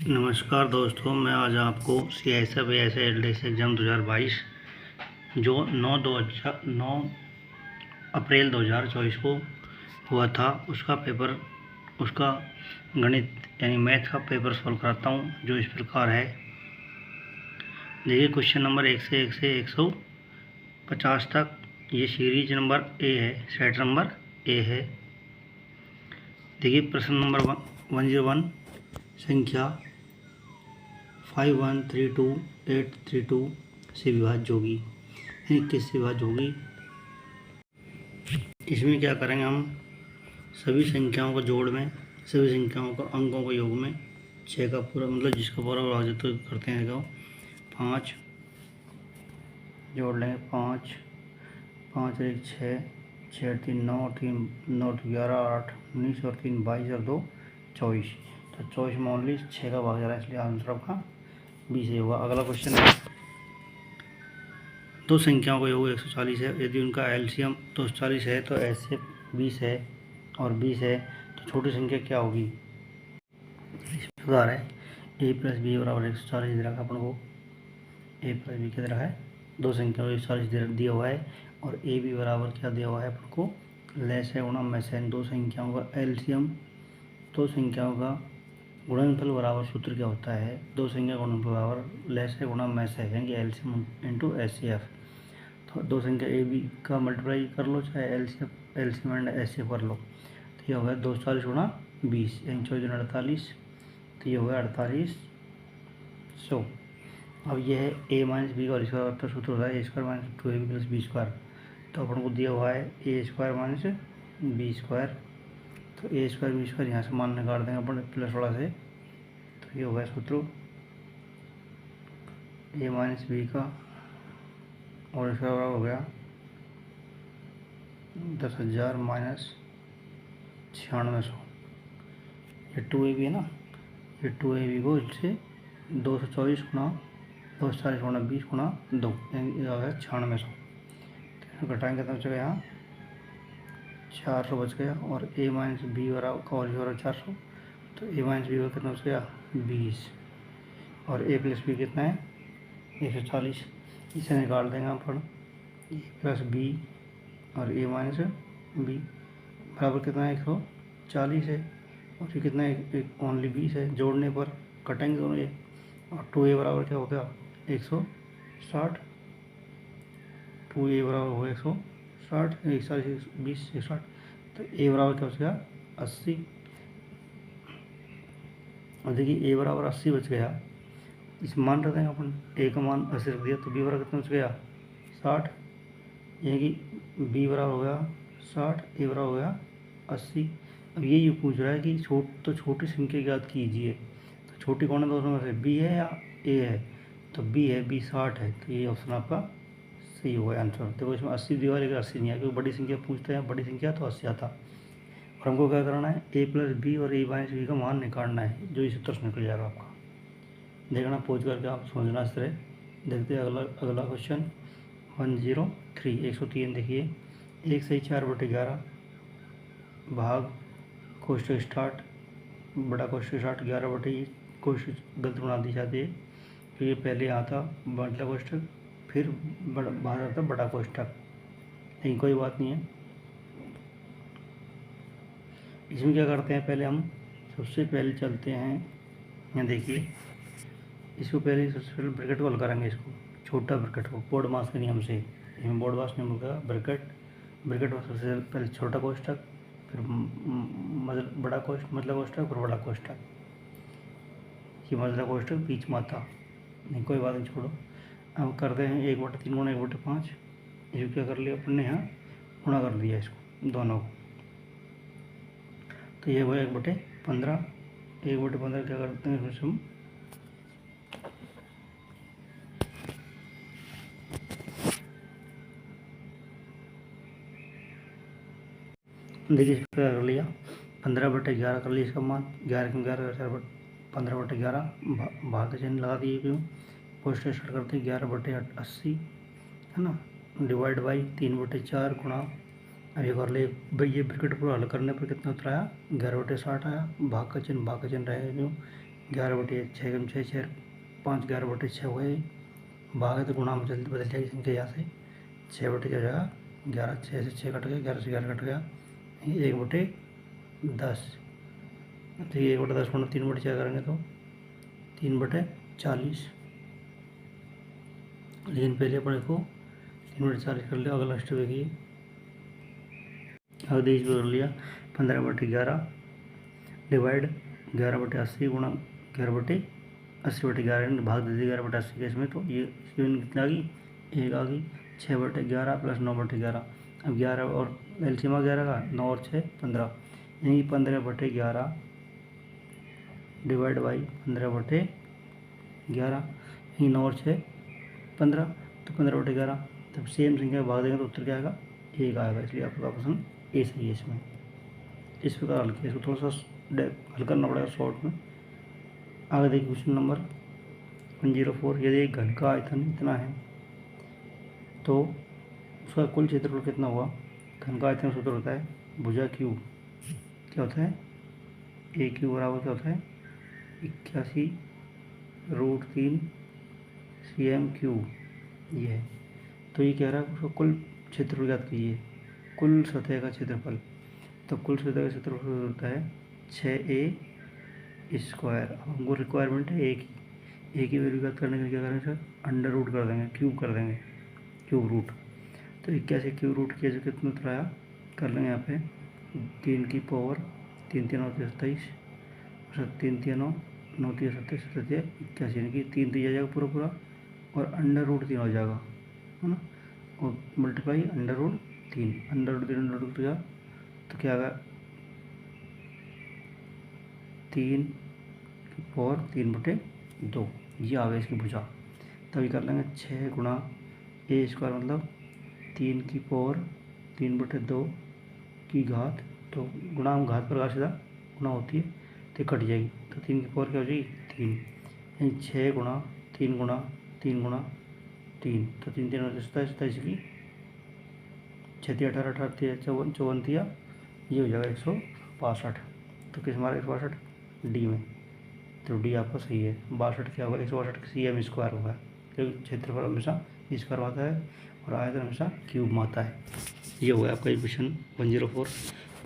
नमस्कार दोस्तों, मैं आज आपको CSF एलडीसी एग्ज़ाम 2022 जो 9 अप्रैल 2024 को हुआ था उसका गणित यानी मैथ का पेपर सॉल्व कराता हूँ, जो इस प्रकार है। देखिए, क्वेश्चन नंबर 1 से 150 तक ये सीरीज नंबर ए है, सेट नंबर ए है। देखिए, प्रश्न नंबर 101 संख्या 5132832 से विभाज्य होगी, यानी किससे विभाज्य होगी। इसमें क्या करेंगे, हम सभी संख्याओं को जोड़ में, सभी संख्याओं को अंकों को योग में 6 का पूरा मतलब जिसका पूरा विभाजित तो करते हैं। 5 जोड़ लेंगे, 5 5 1 6 6 3 9 3 9 11 8 19 और 3 22 और 2 24। तो 24 में ओनली 6 का भाग जा रहा है, इसलिए आंसर आपका 20 होगा। अगला क्वेश्चन है, दो संख्याओं का योग 140 है, यदि उनका एलसीएम 240 है तो ऐसे 20 है और 20 है तो छोटी संख्या क्या होगी। इस प्रकार है, a प्लस बी बराबर 140 दे रखा अपन को, a प्लस बी क्या दे रखा है, दो संख्याओं को 140 दिया हुआ है और ए बी बराबर क्या दिया हुआ है अपन को, लेस है गुणा मैस है। दो संख्याओं का एलसीएम, दो संख्याओं का गुणनफल बराबर सूत्र क्या होता है, दो संख्या गुणनफल बराबर लेस है गुणा मैस है, यानी कि एलसीएम इंटू एचसीएफ। तो दो संख्या ए बी का मल्टीप्लाई कर लो, चाहे एलसीएम एंड एचसीएफ कर लो। तो ये होगा 240 गुणा 20 यानी 24 48, तो ये होगा 4800। अब ये है a माइनस बी का और इसका तो सूत्र होता है a square minus 2ab plus b square. तो अपन को दिया हुआ है a square minus b square, तो ए स्क्वायर बी स्क्वायर यहाँ से मान निकाल देंगे अपन प्लस वाला से। तो ये होगा सूत्र ए माइनस बी का और इसका बराबर हो गया 10,000 माइनस 9600। ये 2ab है ना, ये 2ab को इससे 224 गुणा 240 गुणा 20 गुणा 2 यानी आ गया 9600। घटाएंगे तो बचेगा यहाँ 400 बच गया, और a माइनस बी बराबर 400, तो a माइनस बी बराबर कितना बच गया 20, और a प्लस बी कितना है 140। इसे निकाल देंगे अपन, a प्लस बी और a माइनस बी बराबर कितना है 140 है, और ये कितना है ओनली 20 है। जोड़ने पर कटेंगे दोनों ये, और 2a बराबर क्या हो गया 160, 2a बराबर हो 160, 140 20 160, तो a बराबर क्या बच गया 80। और देखिए a बराबर 80 बच गया, इस मान रख देंगे अपन, a का मान 80 रख दिया, तो b बराबर कितना बच गया 60, यानी कि b बराबर हो गया 60, a बराबर हो गया 80। अब ये पूछ रहा है कि छोटी संख्या ज्ञात कीजिए, तो छोटी कौन है दोनों में से, b है या a है, तो b है, b 60 है, तो ये ऑप्शन आपका सही होगा आंसर। देखो इसमें 80 दिया लेकिन 80 नहीं है, क्योंकि बड़ी संख्या पूछते हैं, बड़ी संख्या तो 80 आता। और हमको क्या करना है, a प्लस बी और a माइनस बी का मान निकालना है, जो इस उत्तर से निकल जाएगा आपका। देखना पहुँच करके आप समझना इस तरह। देखते हैं अगला क्वेश्चन 103 103। देखिए 1 से 4/11 भाग कोष्टक स्टार्ट, बड़ा कोष्टक स्टार्ट 11/, कोष्टक गलत बना दी जाती है, क्योंकि पहले यहाँ था बड़ा कोष्टक, फिर बाहर आता बड़ा कोष्टक, लेकिन कोई बात नहीं है। इसमें क्या करते हैं, पहले हम सबसे पहले चलते हैं, यहाँ देखिए इसको पहले सबसे पहले ब्रैकेट को हल करेंगे, इसको छोटा ब्रैकेट को बोर्ड मास के नियम से, इसमें बोर्ड मास नियम का ब्रैकेट में सबसे पहले छोटा कोष्टक, फिर बड़ा कोष्टक मतलब कोष्टक, फिर बड़ा कोष्टक, ये मतलब कोष्टक बीच में आता, नहीं कोई बात नहीं छोड़ो। अब करते हैं 1/3 गुणा 1/5, इसको क्या कर लिया अपन ने, यहाँ गुणा कर दिया इसको दोनों को, तो ये हुआ 1/15। 1/15 क्या करते हैं इसमें हम, देखिए क्या कर लिया 15/11 कर लिया, इसका मान 11 में 11 15/11 भाग चिन्ह लगा दिए, क्यों पोस्ट स्टार्ट करते 11/80 है ना, डिवाइड बाई 3/4 गुणा, अब ये कर ले भाई, ये ब्रैकेट पूरा हल करने पर कितना उतर आया 11/60 आया, भाग का चिन्ह रहेगा, क्यों 11/6 6 5 11/6 हो गए, भाग है तो गुणा में बदल जाएगी संख्या यहाँ से 6/6 हो जाएगा 11, 6 से 6 कट गया, 11 से 11 कट गया, 1/10। तो ये 1/10 गुणा 3/4 करेंगे तो 3/40। लेकिन पहले अपने को 3/40 कर लिया। अगला स्टेप देखिए, अगर देश कर लिया 15/11 डिवाइड 11/80 गुणा 11/80/11 भाग दे दी 11/80 के इसमें, तो ये इसकी यूनिट कितना आ गई, 1 आ गई। 6/11 प्लस 9/11, अब 11 और एलसीएम 11 का 9 और 6 15, यानी 15/11 डिवाइड बाई 15/11, यही 9 और 6 15, तो 15/11। तब सेम संख्या भाग देंगे तो उत्तर क्या आएगा, 1 आएगा। इसलिए आपका ऑप्शन ए सही है इसमें। इस प्रकार हल किया, इसको थोड़ा सा हल करना पड़ेगा शॉर्ट में। आगे देखिए क्वेश्चन नंबर 104, यदि एक घन का आयतन इतना है तो उसका कुल क्षेत्रफल कितना हुआ। घन का आयतन सूत्र होता है भुजा क्यूब, क्या होता है, ए क्यूब बराबर क्या होता है 81√3 cm3, ये है। तो ये कह रहा है उसका कुल क्षेत्रफल ज्ञात कीजिए, कुल सतह का क्षेत्रफल। तो कुल सतह का क्षेत्रफल होता है 6a²। अब हमको रिक्वायरमेंट है ए की वैल्यू ज्ञात करने के लिए क्या करेंगे सर, अंडर रूट कर देंगे, क्यूब कर देंगे, क्यूब रूट। तो 81 क्यूब रूट किया जो कितना उतर आया, कर लेंगे यहाँ पे 3 की पावर 3 3 9 27, 3 3 9 9 3 27 87 81, यानी कि 3 दिया जाएगा पूरा पूरा, और अंडर रूट 3 हो जाएगा, है ना, और मल्टीप्लाई अंडर रूट 3 गया तो क्या आएगा 3 की पावर 3/2, ये आ गया इसकी भुजा। तभी कर लेंगे 6 गुणा a² मतलब 3 की पावर 3/2 की घात, तो गुणा हम घात पर सीधा गुणा होती है तो कट जाएगी, तो 3 की पावर क्या हो जाएगी 3, यानी 6 गुणा 3 गुणा 3 गुणा 3, तो 3 3 27 की 6 3 18 18 54 54, ये हो जाएगा 162। तो किस हमारा 162 डी में, तो डी आपका सही है। 62 क्या होगा 162 cm² होगा, क्योंकि क्षेत्रफल हमेशा स्क्वायर आता है और आयतन हमेशा क्यूब में आता है। ये होगा आपका क्वेश्चन 104।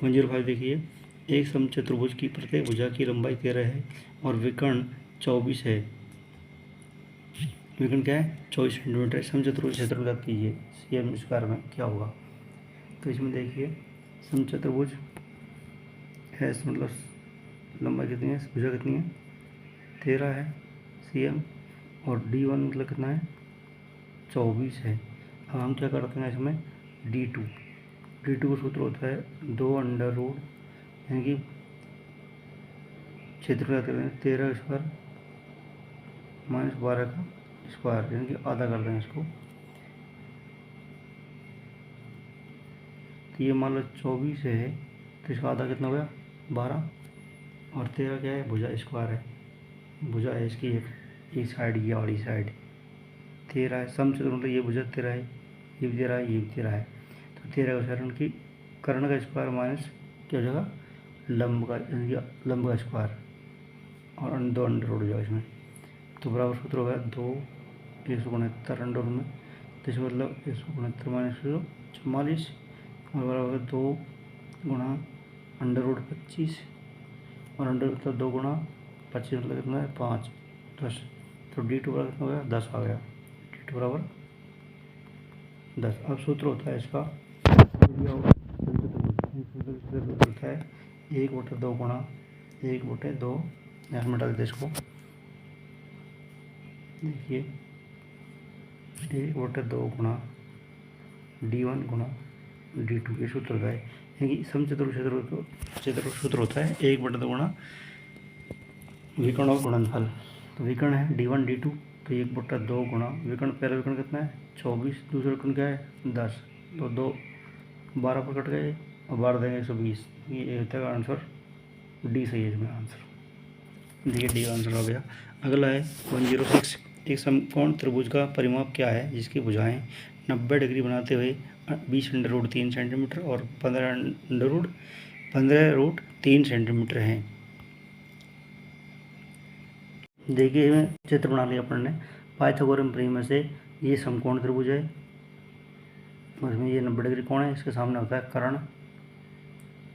105 देखिए, एक समचतुर्भुज की प्रत्येक भुजा की लंबाई 13 है और विकर्ण 24 है। विकर्ण क्या है 24 सेंटीमीटर। समचतुर्भुज क्षेत्रफल ज्ञात कीजिए cm² में क्या होगा। तो इसमें देखिए समचतुर्भुज है, मतलब लंबाई कितनी है, भुजा कितनी है 13 है cm, और d1 मतलब कितना है 24 है। अब हम क्या करते हैं इसमें d2 का सूत्र होता है 2 अंडर रूट, यानी कि क्षेत्र क्या करते हैं 13² माइनस 12 का स्क्वायर, यानी कि आधा कर देंगे इसको। तो ये मान लो 24 है तो इसका आधा कितना हो गया 12, और 13 क्या है भुजा स्क्वायर है, भुजा है इसकी एक साइड, ये वाली साइड 13 है। समचतुर्भुज मतलब ये भुजा 13 है, ये भी 13 है, ये भी 13 है, तो 13 का सारण की कर्ण का स्क्वायर माइनस क्या हो जाएगा लंब का, यानी कि लंब का स्क्वायर, और 2 अंडर रूट हो जाएगा इसमें। तो बराबर सूत्र होगा 2 169 अंडर रूट में, तो इसका मतलब 169 माइनस 44, और बराबर 2 गुणा अंडर रूट 25, और अंडर रूट 2 गुणा 25 मतलब कितना है 5 10, तो d2 बराबर कितना हो गया 10 आ गया, d2 बराबर 10। अब सूत्र होता है इसका होता है 1/2 गुणा 1/2, यहाँ में डाल देते इसको, देखिए 1/2 गुणा d1 गुणा d2, ये सूत्र होता है, यानी कि समचतुर्भुज क्षेत्रफल सूत्र होता है 1/2 गुणा विकर्ण और गुणनफल। तो विकर्ण है d1 d2, तो 1/2 गुणा विकर्ण, पहला विकर्ण कितना है 24, दूसरा विकर्ण क्या है 10, तो 2 12 पर कट गए और 12 देंगे 120, ये होता है आंसर डी सही है इसमें आंसर। देखिए डी आंसर हो गया। अगला है 106, एक समकोण त्रिभुज का परिमाप क्या है जिसकी भुजाएं 90 डिग्री बनाते हुए 20√3 सेंटीमीटर और 15√3 सेंटीमीटर हैं। देखिए मैं चित्र बना लिया अपन ने। पाइथागोरम प्रमेय से ये समकोण त्रिभुज है, उसमें ये 90 डिग्री कोण है, इसके सामने होता है कर्ण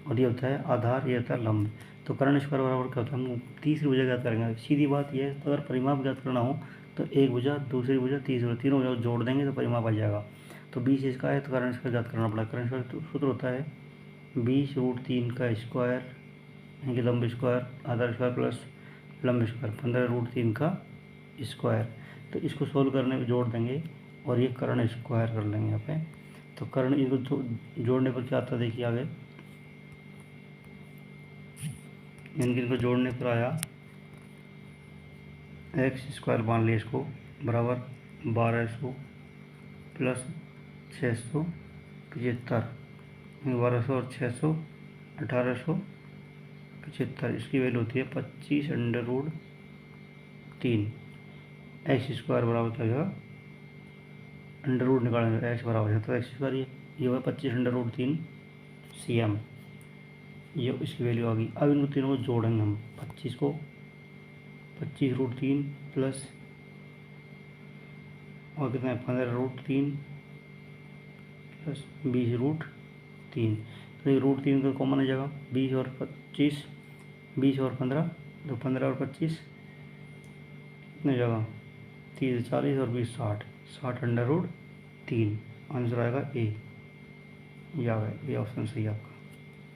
और ये होता है आधार, ये होता है लंब। तो कर्ण स्क्वायर बराबर क्या होता है, हम तीसरी भुजा ज्ञात करेंगे। सीधी बात यह है, अगर परिमाप ज्ञात करना हो तो एक भुजा, दूसरी भुजा, तीसरी भुजा, तीनों भुजा जोड़ देंगे तो परिमाप आ जाएगा। तो 20 इसका है तो कर्ण स्क्वायर ज्ञात करना पड़ेगा। कर्ण स्क्वायर सूत्र होता है 20√3 का स्क्वायर यानी कि लंब स्क्वायर आधार स्क्वायर प्लस लंब स्क्वायर 15√3 का स्क्वायर। तो इसको सोल्व करने में जोड़ देंगे और ये कर्ण स्क्वायर कर लेंगे यहाँ पे। तो कर्ण इनको जोड़ने पर क्या आता है देखिए आगे, इनको जोड़ने पर आया x² मान लिया इसको बराबर 1200 प्लस 675, 1200 और 600 1875। इसकी वैल्यू होती है 25√3। x² बराबर क्या होगा, अंडर रूट निकालेंगे x बराबर है तो x², ये होगा 25√3 cm, ये इसकी वैल्यू आ गई। अब इनको तीनों को जोड़ेंगे हम, 25 को 25√3 प्लस और कितना है 15√3 प्लस 20√3। तो ये √3 का कॉमन आ जाएगा, 20 और 25, 20 और 15 तो 15 और 25 कितने जगह 30 40 और 20 60, 60√3। आंसर आएगा ए, ये आ गया, ये ऑप्शन सही है आपका।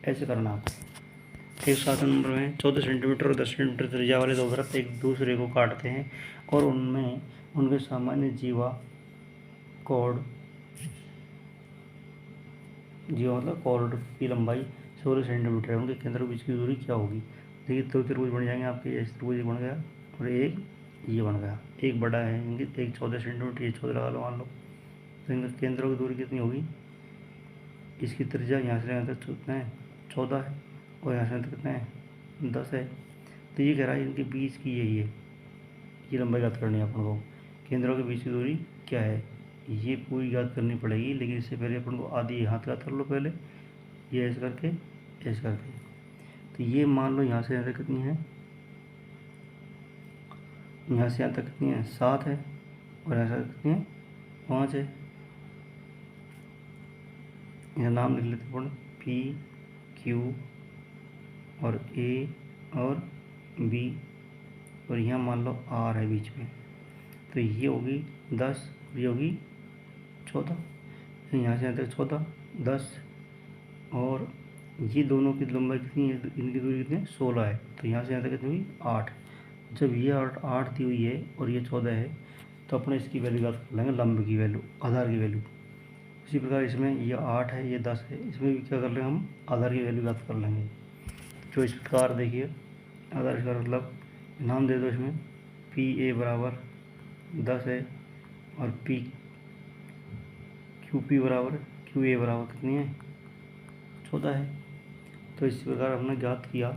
ऐसे करना आप। 107 नंबर में 14 सेंटीमीटर और 10 सेंटीमीटर त्रिज्या वाले दो वृत्त एक दूसरे को काटते हैं और उनमें उनके सामान्य जीवा मतलब कॉर्ड की लंबाई 16 सेंटीमीटर है। उनके केंद्र के बीच की दूरी क्या होगी। देखिए दो त्रिभुज बन जाएंगे आपके, ऐसे त्रिभुज बन गया और एक ये बन गया, एक बड़ा है इनकी, एक 14 सेंटीमीटर, ये 14 लगा लो मान लो। तो इनके केंद्रों की दूरी कितनी होगी, इसकी त्रिज्या यहाँ से यहाँ तक कितना है 14 है और यहाँ से तक कितना है 10 है। तो ये कह रहा है इनके बीच की यही है, ये लंबाई ज्ञात करनी है अपन को। केंद्रों के बीच की दूरी क्या है ये पूरी ज्ञात करनी पड़ेगी, लेकिन इससे पहले अपन को आधी हाथ ज्ञात कर लो पहले, ये ऐसे करके ऐसे करके। तो ये मान लो यहाँ से यहाँ तक कितनी है, यहाँ से यहाँ तक कितनी है 7 है और यहाँ से कितनी है 5 है। यहाँ नाम लिख लेते हैं P Q और A और B और यहाँ मान लो R है बीच में। तो ये होगी 10, ये होगी 14, यहाँ से यहाँ तक 14 10 और ये दोनों की लंबाई कितनी है, इनकी दूरी कितनी है 16 है। तो यहाँ से यहाँ तक कितनी हुई 8। जब ये 8 दी हुई है और ये 14 है तो अपने इसकी वैल्यू याद कर लेंगे, लंब की वैल्यू, आधार की वैल्यू। इसी प्रकार इसमें ये 8 है ये 10 है, इसमें भी क्या कर लेंगे हम आधार की वैल्यू याद कर लेंगे। जो इस प्रकार देखिए आधार का मतलब नाम दे दो इसमें, PA बराबर 10 है और QP बराबर QA बराबर कितनी है 14 है। तो इस प्रकार हमने ज्ञात किया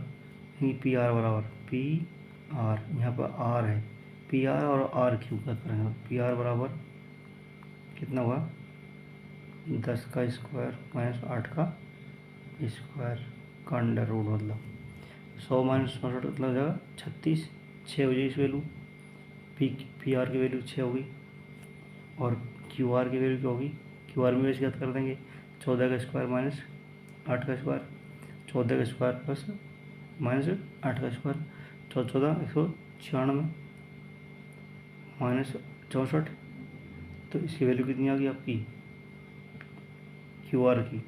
कि PR बराबर PR, यहाँ पर R है, PR और RQ का करेंगे। PR बराबर कितना हुआ 10 का स्क्वायर माइनस 8 का स्क्वायर का अंडर रूट, मतलब 100 माइनस 64 मतलब जाएगा 36, 6 हो जाएगी इस वैल्यू। PR की वैल्यू 6 होगी और QR की वैल्यू क्या होगी, QR में वैसे याद कर देंगे 14 का स्क्वायर माइनस 8 का स्क्वायर, 14 का स्क्वायर प्लस माइनस 8 का स्क्वायर, 14 196 माइनस 64। तो इसकी वैल्यू कितनी आ गई आपकी QR की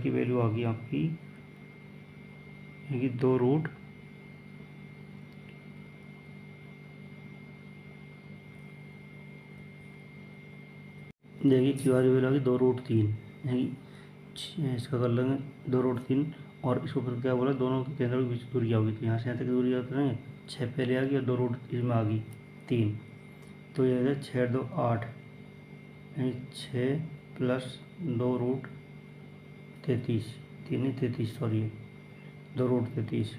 वैल्यू आ गई आपकी 2 देखिए QR की वैल्यू आ गई 2√3, इसका कर लेंगे 2√3 और इसको फिर क्या बोला दोनों के केंद्रों के बीच दूरी क्या होगी। तो यहाँ से यहाँ तक की दूरी याद करेंगे 6 पहले आ गई और 2 इसमें आ गई 3, तो ये है 6 2 8 यानी 6 प्लस 2√33, 33 सॉरी 2√33।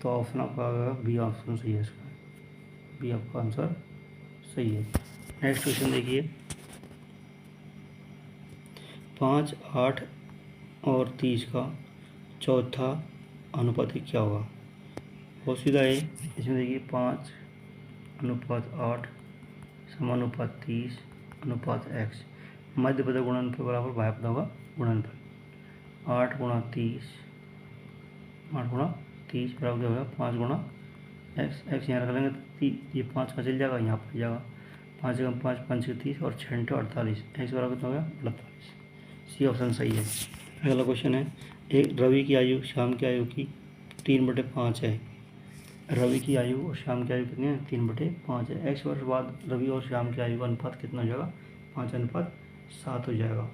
तो ऑप्शन आपका आ गया बी ऑप्शन सही है, इसका बी आपका आंसर सही है। नेक्स्ट क्वेश्चन देखिए 5 8 और 30 का चौथा अनुपात क्या होगा। बहुत सीधा है। इसमें देखिए 5:8 समानुपात 30 अनुपात x, मध्य पद गुणनफल बराबर बाह्य पदों का गुणनफल। 8 गुणा 30 बराबर क्या होगा 5 गुणा x यहाँ रख लेंगे तो ये 5 का चल जाएगा, यहाँ पर जाएगा 5 कम 5 5 30 और 6 48, x बराबर कितना हो गया 48। सी ऑप्शन सही है। अगला क्वेश्चन है, एक रवि की आयु शाम की आयु की 3/5 है। रवि की आयु और शाम की आयु कितनी है 3/5 है। x वर्ष बाद रवि और शाम की आयु का अनुपात कितना हो जाएगा 5:7 हो जाएगा।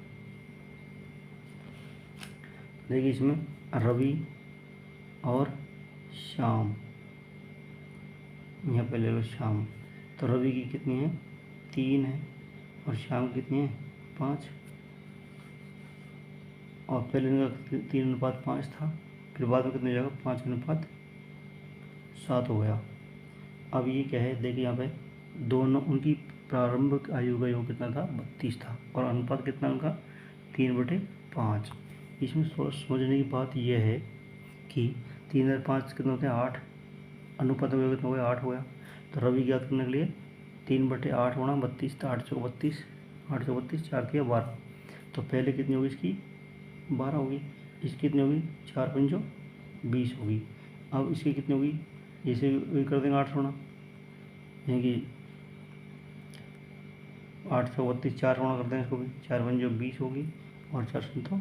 देखिए इसमें रवि और शाम, यहाँ पे ले लो शाम, तो रवि की कितनी है 3 है और शाम की कितनी है 5, और पहले इनका 3:5 था, फिर बाद में कितना हो जाएगा 5:7 हो गया। अब ये क्या है, देखिए यहाँ पे दोनों उनकी प्रारंभिक आयु का योग कितना था 32 था और अनुपात कितना उनका 3/5। इसमें समझने की बात यह है कि 3/5 कितना होते हैं 8, अनुपात में कितना हो गया 8 हो गया। तो रवि ज्ञात करने के लिए 3/8 गुणा 32 था 8 चौक 32, 4 किया 12, तो पहले कितनी होगी इसकी 12 होगी, इसकी कितनी होगी 4 पंचो 20 होगी। अब इसकी कितनी होगी, जैसे कर देंगे 8 गुणा, यानी कि 8 चौक 32 4 गुणा कर देंगे इसको भी, 4 पंचो 20 होगी और 4 तो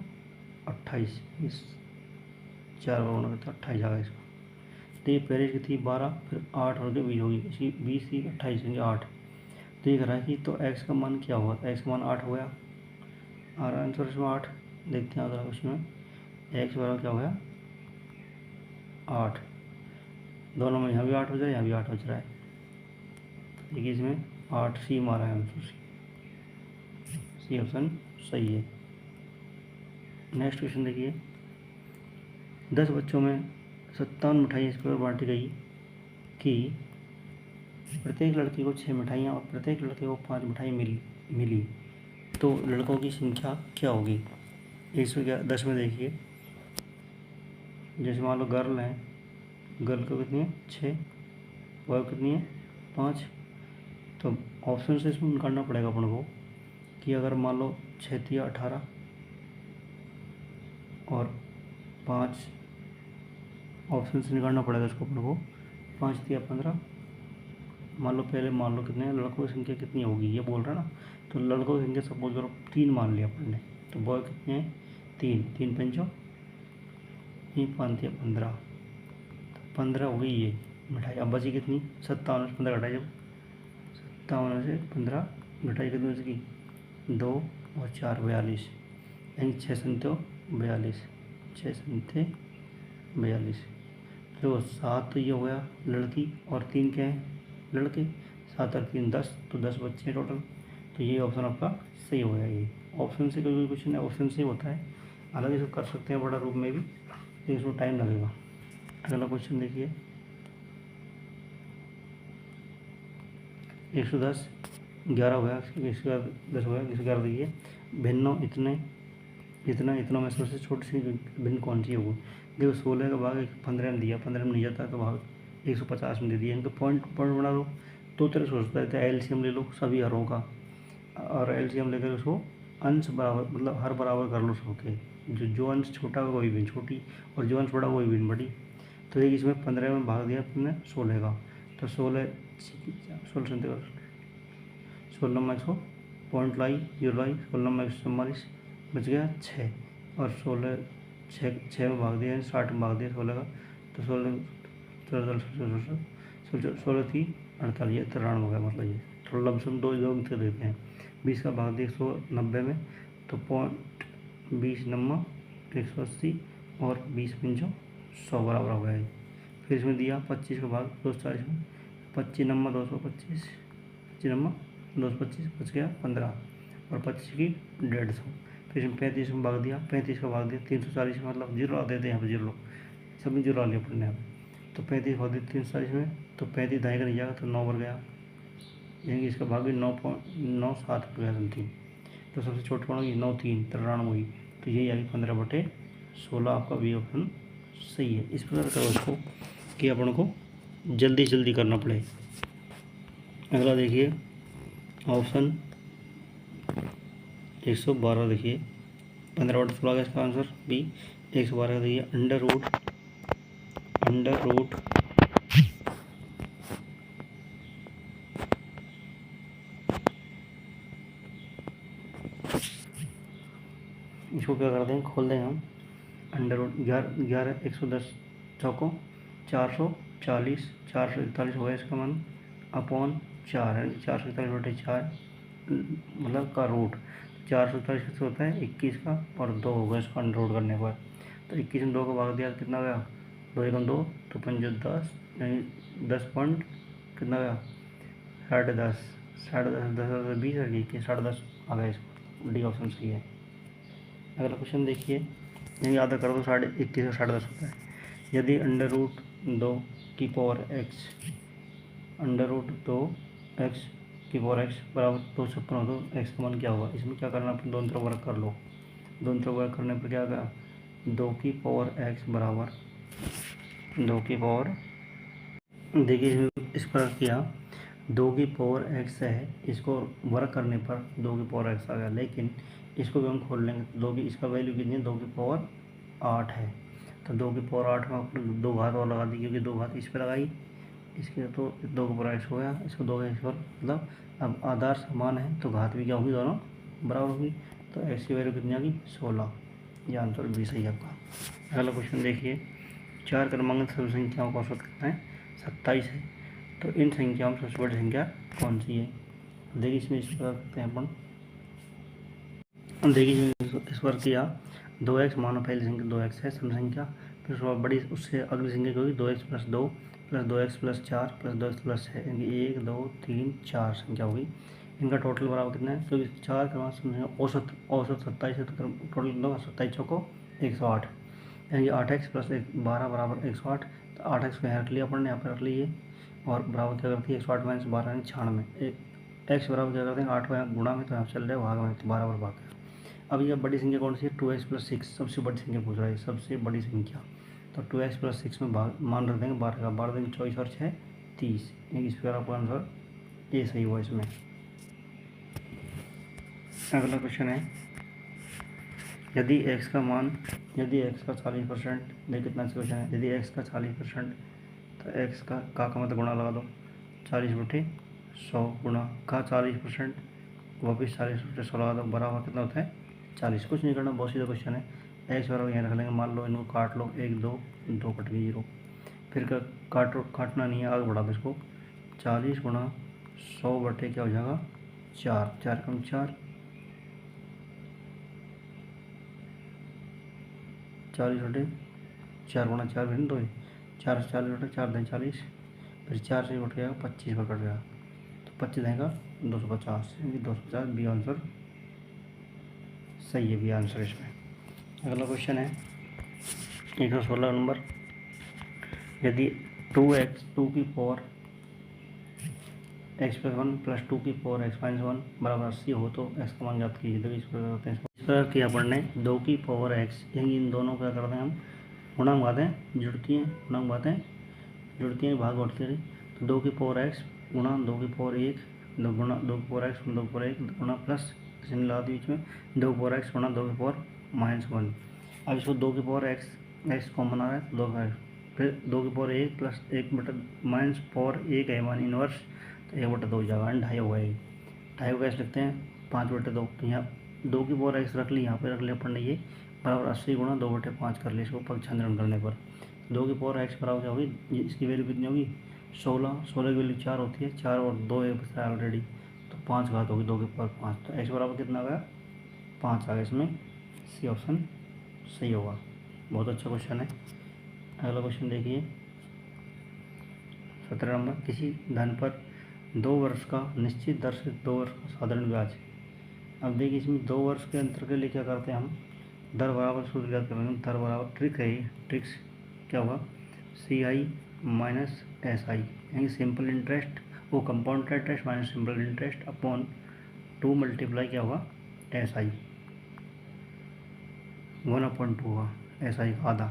28, इस 4 का गुणा करते 28 आ गया इसको। तो ये पहले की थी 12, फिर 8 और 20 होगी, इसकी 20 थी 28 यानी 8। तो ये कह रहा है कि तो x का मान क्या हुआ, x का मान 8 हो गया, और आंसर इसमें 8। देखते हैं अगला क्वेश्चन में, x बराबर क्या हो गया 8, दोनों में यहाँ भी 8 हो जाए यहाँ भी 8 हो जा रहा है। देखिए इसमें 8 सी मारा है आंसर, सी ऑप्शन सही है। नेक्स्ट क्वेश्चन देखिए, 10 बच्चों में 57 मिठाई इस प्रकार बांटी गई कि प्रत्येक लड़के को 6 मिठाइयाँ और प्रत्येक लड़के को 5 मिठाई मिली, तो लड़कों की संख्या क्या होगी। 110 में देखिए, जैसे मान लो गर्ल है, गर्ल को कितनी है 6, बॉय कितनी है 5, तो ऑप्शन से इसमें निकालना पड़ेगा अपन को कि अगर मान लो 6 तिया 18 और 5, ऑप्शन से निकालना पड़ेगा इसको अपन को, 5 तिया 15, मान लो पहले मान लो कितने लड़कों की संख्या कितनी होगी ये बोल रहा है ना, तो लड़कों की संख्या सपोज करो 3 मान लिया अपन ने, तो बॉय कितने हैं 3 पंचो 5 तिया 15, तो 15 हो गई ये मिठाई। अब बची कितनी 57 से 15 घटाई, जब 57 से 15 घटाई कितनी बचेगी 2 और 4 42, यानी 6 संतो 42, 6 संते 42। तो 7 तो ये हो गया लड़की और 3 क्या है लड़के, 7 और 3 10, तो 10 बच्चे हैं टोटल, तो ये ऑप्शन आपका सही हो गया। ये ऑप्शन से कोई क्वेश्चन है ऑप्शन से होता है, हालांकि इसको कर सकते हैं बड़ा रूप में भी, लेकिन इसमें टाइम लगेगा। अगला क्वेश्चन देखिए, 110 11 हो गया, 110 हो गया, 111 देखिए, भिन्नों इतनों में सबसे छोटी सी भिन्न कौन सी होगी। देखो 16 का भाग 15 में दिया, 15 में नहीं जाता तो भाग 150 में दे दिया, इनको पॉइंट बना लो। दो तरह से हो सकता है, एलसीएम ले लो सभी हरों का, और एलसीएम लेकर उसको अंश बराबर मतलब हर बराबर कर लो सबके, जो अंश छोटा होगा वही भिन्न छोटी और जो अंश बड़ा वही भिन्न बड़ी। तो देखिए इसमें 15 में भाग दिया तुमने 16 का, तो 16 नंबर 100 पॉइंट लाई 0 लाई, 16 नंबर 144 बच गया 6, और 6 में भाग दिया 60 में भाग दिया 16 का, तो 16 थी 48 93 हो गया, मतलब ये थोड़ा लमसम 2 अंक देते हैं। 20 का भाग दिया 190 में, तो 20 नंबर 180 और 20 पंचो 100 बराबर हो गया। फिर इसमें दिया 25 का भाग 240 में, 25 नंबर 225, 25 नंबर 225 बच गया 15 और 25 की 150। फिर इसमें 35 में भाग दिया, 35 का भाग दिया 340 में, मतलब 0 आ देते हैं यहाँ पर 0 सभी 0 आ लिया अपने यहाँ, तो 35 भाग दिया 340 में, तो 35 दाएँ का नहीं जाएगा तो 9 बढ़ गया, यानी इसका भाग भी 9.97 हो गया समथिंग। तो सबसे छोटी कौन होगी 9 3 93 हुई, तो यही आ गई 15/16 आपका बी ऑप्शन सही है। इस प्रकार करो इसको कि अपन को जल्दी जल्दी करना पड़े। अगला देखिए ऑप्शन 112 देखिए 15/16 का इसका आंसर बी। 112 का देखिए अंडर रूट इसको क्या करते हैं, खोल देंगे हम। अंडर रूट 11 110 चौको 440 441 हो गया इसका मान अपॉन 4 है 441/4 मतलब का रूट 441 कैसे होता है 21 का और 2 होगा इसका अंडर रूट करने पर। तो 21 में 2 को भाग दिया कितना गया 2 एकम 2 तो 5 10 यानी 10 पॉइंट कितना गया 10.5 10 20 और 21 10.5 आ गया। इसको डी ऑप्शन सही है। अगला क्वेश्चन देखिए यही याद कर दो 21 और 10.5 होता है। यदि अंडर रूट 2 की power x under root 2 x की पावर एक्स बराबर 256 हो तो एक्स का मान क्या होगा। इसमें क्या करना अपन दोनों तरफ वर्क कर लो। दोनों तरफ वर्क करने पर क्या होगा 2 की पावर एक्स बराबर 2 की पावर देखिए इस पर किया 2 की पावर एक्स है इसको वर्क करने पर 2 की पावर एक्स आ गया। लेकिन इसको भी हम खोल लेंगे 2 की इसका वैल्यू कितनी है 2 की पावर 8 है। तो 2 की पावर 8 में आपने 2 घात और लगा दी क्योंकि 2 घात इस पर लगाई इसके तो 2 की पावर एक्स हो गया। इसको 2 एक्स पर मतलब अब आधार समान है तो घात भी क्या होगी दोनों बराबर होगी। तो एक्स की वैल्यू कितनी आ गई 16। ये आंसर भी सही है आपका। अगला क्वेश्चन देखिए 4 क्रमांक सभी संख्याओं का औसत कितना है 27 है। तो इन संख्याओं में सबसे बड़ी संख्या कौन सी है। देखिए इसमें इस प्रकार करते हैं अपन। देखिए इस पर किया 2x मानो पहली संख्या 2x है सम संख्या फिर उसके बाद बड़ी उससे अगली संख्या होगी 2x + 2 + 2x + 4 + 2x + 6 यानी 1 2 3 4 संख्या होगी। इनका टोटल बराबर कितना है क्योंकि 4 क्रमांक संख्या औसत 27 है तो टोटल कितना होगा 27 चौको 108 यानी 8x + 12 बराबर 108। तो 8x को यहाँ रख लिया अपन ने यहाँ पर रख लिए और बराबर क्या करती है 108 - 12 यानी 96। एक्स बराबर क्या करते हैं 8 को गुणा में तो यहाँ चल रहा है भाग में तो 12 भाग है। अब ये बड़ी संख्या कौन सी है 2x + 6 सबसे बड़ी संख्या पूछ रहा है सबसे बड़ी संख्या। तो 2x + 6 में भाग मान रख देंगे 12 का 12 दिन 24 और 6 30 इस प्रकार आपका आंसर ये सही हुआ इसमें। अगला क्वेश्चन है यदि x का 40% देखिए कितना क्वेश्चन है यदि x का 40% तो x का मतलब गुणा लगा दो 40/100 गुणा का 40% वापिस 40/100 लगा दो बराबर कितना होता है 40। कुछ नहीं करना बहुत सीधा क्वेश्चन है। एक्स बराबर यहाँ रख लेंगे मान लो इनको काट लो 1 2 2 कट गई 0 फिर काटना नहीं है आगे बढ़ा दो इसको 40 गुणा 100 क्या हो जाएगा 4 4 कम 4 40/4 गुणा 4 फिर 2 4 से 40/4 दें 40 फिर 4 से उठ गया 25 पर कट गया तो 25 देगा 250 250 बी आंसर सही है बी आंसर इसमें। अगला क्वेश्चन है 116 नंबर यदि 2x 2 की पावर x + 1 + 2 की पावर x - 1 बराबर 80 हो तो x का मान ज्ञात कीजिए। तो इस प्रकार करते हैं इस प्रकार किया अपन ने 2 की पावर x यानी इन दोनों का करते हैं हम गुणांक बातें जुड़ती हैं गुणांक बातें जुड़ती हैं भाग बढ़ती हैं। तो 2 की पावर x गुणा 2 की पावर 1 2 गुणा 2 की पावर x 2 की पावर 1 गुणा प्लस चिन्ह लगा बीच में 2 की पावर x गुणा 2 की पावर -1। अब इसको 2 की पावर x कॉमन आ रहा है तो 2 का फिर 2 की पावर 1 + 1 - पावर 1 है मान इनवर्स तो 1/2 हो जाएगा 2.5 होगा। 2.5 को कैसे लिखते हैं 5/2 तो यहाँ 2 की पावर x रख ली यहाँ पे रख लिया अपन ने ये बराबर 80 गुणा 2/5 कर लिया इसको पक्षांतरण करने पर 2 की पावर x बराबर क्या होगी इसकी वैल्यू कितनी होगी 16 की वैल्यू 4 होती है 4 और 2 बचा है ऑलरेडी तो 5 घात होगी 2 की पावर 5 तो x बराबर कितना आ गया 5 आ गया। इसमें सी ऑप्शन सही होगा। बहुत अच्छा क्वेश्चन है। अगला क्वेश्चन देखिए 17 नंबर किसी धन पर 2 वर्ष का निश्चित दर से 2 वर्ष का साधारण ब्याज। अब देखिए इसमें 2 वर्ष के अंतर के लिए क्या करते हैं हम दर बराबर सूत्र ज्ञात करेंगे। दर बराबर ट्रिक है ये ट्रिक्स क्या होगा CI - SI यानी सिंपल इंटरेस्ट वो compound interest minus simple interest upon 2 multiply क्या होगा SI 1/2 होगा SI का आधा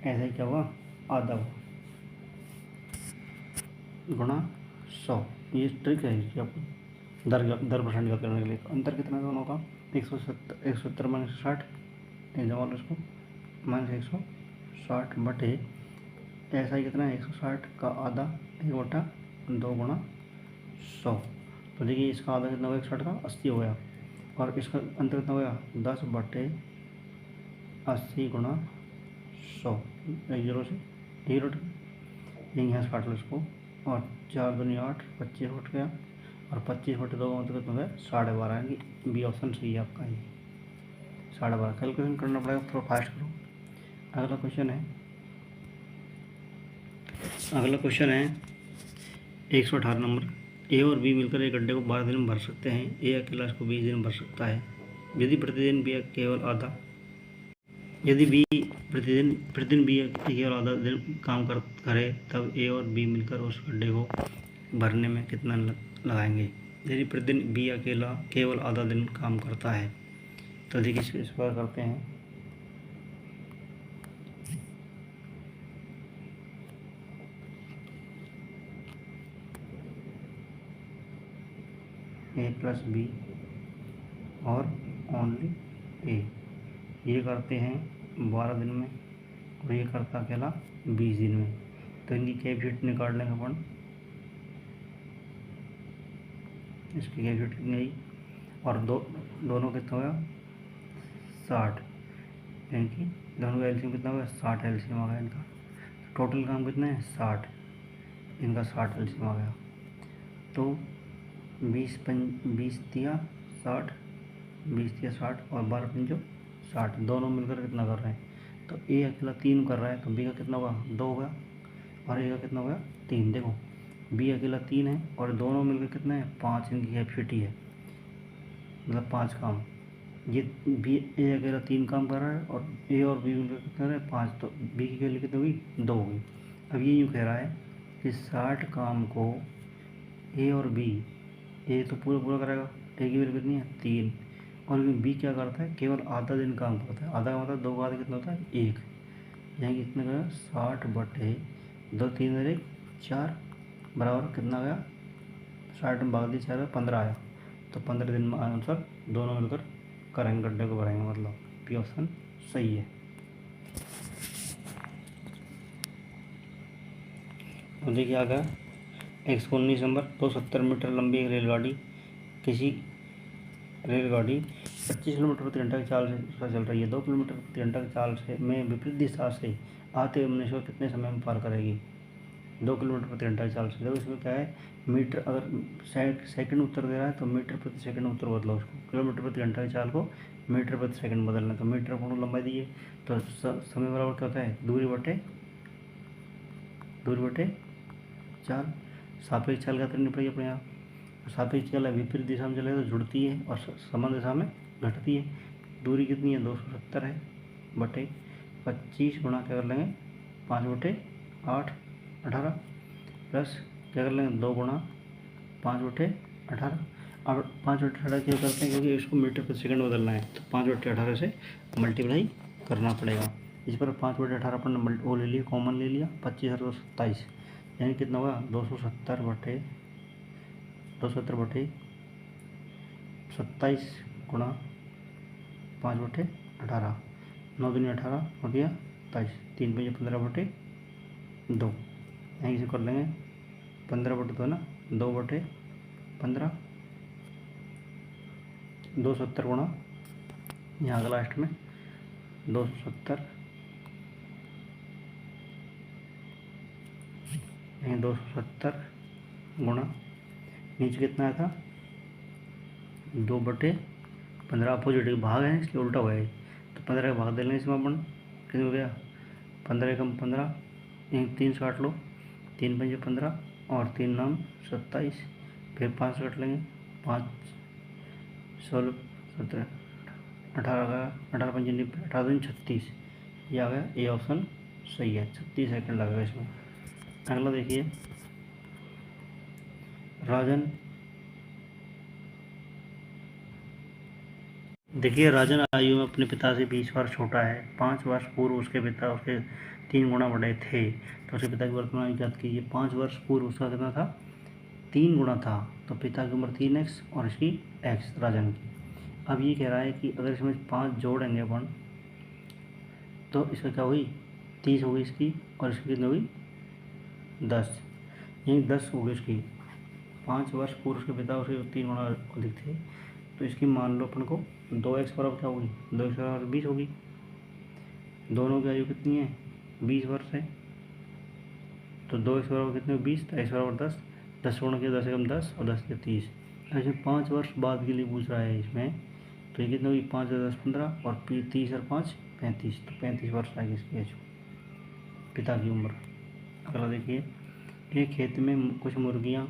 SI क्या होगा आधा गुणा 100। ये ट्रिक है इसकी आपको दर परसेंट का करने के लिए। अंतर कितना है दोनों का? 170 माइनस 60 जमा उसको माइनस 160 बटे ऐसा कितना है 160 का आधा 1/2 गुणा 100। तो देखिए इसका आधा कितना हो गया 160 का 80 हो गया और इसका अंतर कितना हो गया 10 बटे 80 गुणा 100। एक जीरो से जीरो यहाँ से काट लो इसको और 4 दूनी 8 25 उठ गया और 25 बटे 2 मतलब कितना हो गया 12.5 यानी बी ऑप्शन सही है आपका। ये 12.5 कैलकुलेशन करना पड़ेगा, थोड़ा फास्ट करो। अगला क्वेश्चन है 118 नंबर। ए और बी मिलकर एक गड्ढे को 12 दिन में भर सकते हैं। ए अकेला इसको 20 दिन में भर सकता है। यदि प्रतिदिन बी केवल आधा दिन काम करे तब ए और बी मिलकर उस गड्ढे को भरने में कितना लगाएंगे। यदि प्रतिदिन बी अकेला केवल आधा दिन काम करता है तो देखिए इस पर करते हैं। ए प्लस बी और ओनली ए ये करते हैं 12 दिन में और ये करता अकेला 20 दिन में। तो इनकी कैफियत निकाल लेंगे अपन। इसकी कैफियत कितनी आई और दोनों कितना होगा 60, यानी कि दोनों का एलसीएम कितना होगा 60 एलसीएम आ गया इनका। टोटल काम कितना है 60, इनका 60 एलसीएम आ गया। तो 20 दिया 60, 20 दिया 60 और 12 पंजो 60, दोनों मिलकर कितना कर रहे हैं। तो ए अकेला 3 कर रहा है तो बी का कितना होगा 2 होगा और ए का कितना होगा 3। देखो बी अकेला 3 है और दोनों मिलकर कितना है 5, इनकी कैपेसिटी है, मतलब 5 काम। ये बी ए अकेला 3 काम कर रहा है और ए और बी मिलकर कितना कर रहे हैं 5, तो बी की वैल्यू कितनी हुई 2 हो गई। अब ये यूँ कह रहा है कि 60 काम को ए और बी, ए तो पूरा करेगा, ए की वैल्यू कितनी है 3 और बी क्या करता है केवल आधा दिन काम करता है। आधा का मतलब 2 का आधा कितना होता है 1, यानी कितना गया 60 बटे 2 3 1 4 बराबर कितना गया 60 में भाग दिया 4 15 आया। तो 15 दिन में आंसर दोनों मिलकर करेंगे गड्ढे को भरेंगे, मतलब पी ऑप्शन सही है। और देखिए आ गया 119 नंबर। 270 मीटर लंबी एक रेलगाड़ी 25 किलोमीटर प्रति घंटा की चाल से चल रही है। 2 किलोमीटर प्रति घंटा की चाल से में विपरीत दिशा से आते हुए मनुष्य को कितने समय में पार करेगी। 2 किलोमीटर प्रति घंटा की चाल से। देखो इसमें क्या है मीटर, अगर सेकंड उत्तर दे रहा है तो मीटर प्रति सेकंड उत्तर बदलो उसको। किलोमीटर प्रति घंटा की चाल को मीटर प्रति सेकंड बदलना, तो मीटर को लंबाई दी है तो समय बराबर क्या होता है दूरी बटे चाल। सापेक्ष चाल का करनी पड़ेगी अपने यहाँ। सापेक्ष चाल विपरीत दिशा में चले तो जुड़ती है और समान दिशा में घटती है। दूरी कितनी है 270 है बटे 25 गुणा क्या कर लेंगे 5 बटे 8 18 प्लस क्या कर लेंगे 2 गुणा 5 बटे 18। अब 5 बटे 18 क्यों करते हैं क्योंकि इसको मीटर प्रति सेकंड बदलना है तो 5 बटे 18 से मल्टीप्लाई करना पड़ेगा। इस पर 5 बटे 18 अपन वो ले लिया, कॉमन ले लिया, 25 और 27 यानी कितना होगा 270 बटे 27 गुणा 5 बटे 18, 9 दूनी 18 हो गया 27, 3 पंजे 15 बटे 2, यहीं से कर लेंगे 15 बटे 2 ना 2 बटे 15, 270 गुणा यहाँ लास्ट में 270 यहीं 270 गुणा नीचे कितना आया था 2 बटे 15, अपोजिट भाग है इसलिए उल्टा हुआ है तो 15 का भाग दे लेंगे इसमें अपन। कितने हो गया 15 कम 15, यहीं 3 से काट लो, 3 पंजे 15 और 3 नाम 27, फिर 5 से काट लेंगे 5 16 17 18 का 18 पंजे 18 36, ये आ गया ए ऑप्शन सही है। 36 सेकंड लगेगा इसमें। अगला देखिए राजन आयु में अपने पिता से 20 वर्ष छोटा है। 5 वर्ष पूर्व उसके पिता उसके 3 गुना बड़े थे। तो उसके पिता की वर्तमान आयु ज्ञात कीजिए। 5 वर्ष पूर्व उसका कितना था? 3 गुना था। तो पिता की उम्र 3x और इसकी x राजन की। अब ये कह रहा है कि अगर इसमें 5 जोड़ेंगे अपन तो इसका क्या हुई? 30 हो गई इसकी, और इसकी कितनी हुई? 10। यही 10 हो गई इसकी। 5 वर्ष पूर्व उसके पिता उसे 3 गुना अधिक थे। तो इसकी मान लो अपन को 2x बराबर क्या होगी? 2x बराबर 20 होगी। दोनों की आयु कितनी है? 20 वर्ष है। तो 2x बराबर कितने? 20। तो x बराबर 10। 10 गुणा किया 10 एकम 10 और 10 के 30। इसमें 5 वर्ष बाद के लिए पूछ रहा है इसमें, तो ये कितनी हुई? 5 और 10 15 और 30 और 5 35। तो 35 वर्ष आएगी इसकी एज, पिता की उम्र। अगला देखिए, एक खेत में कुछ मुर्गियाँ,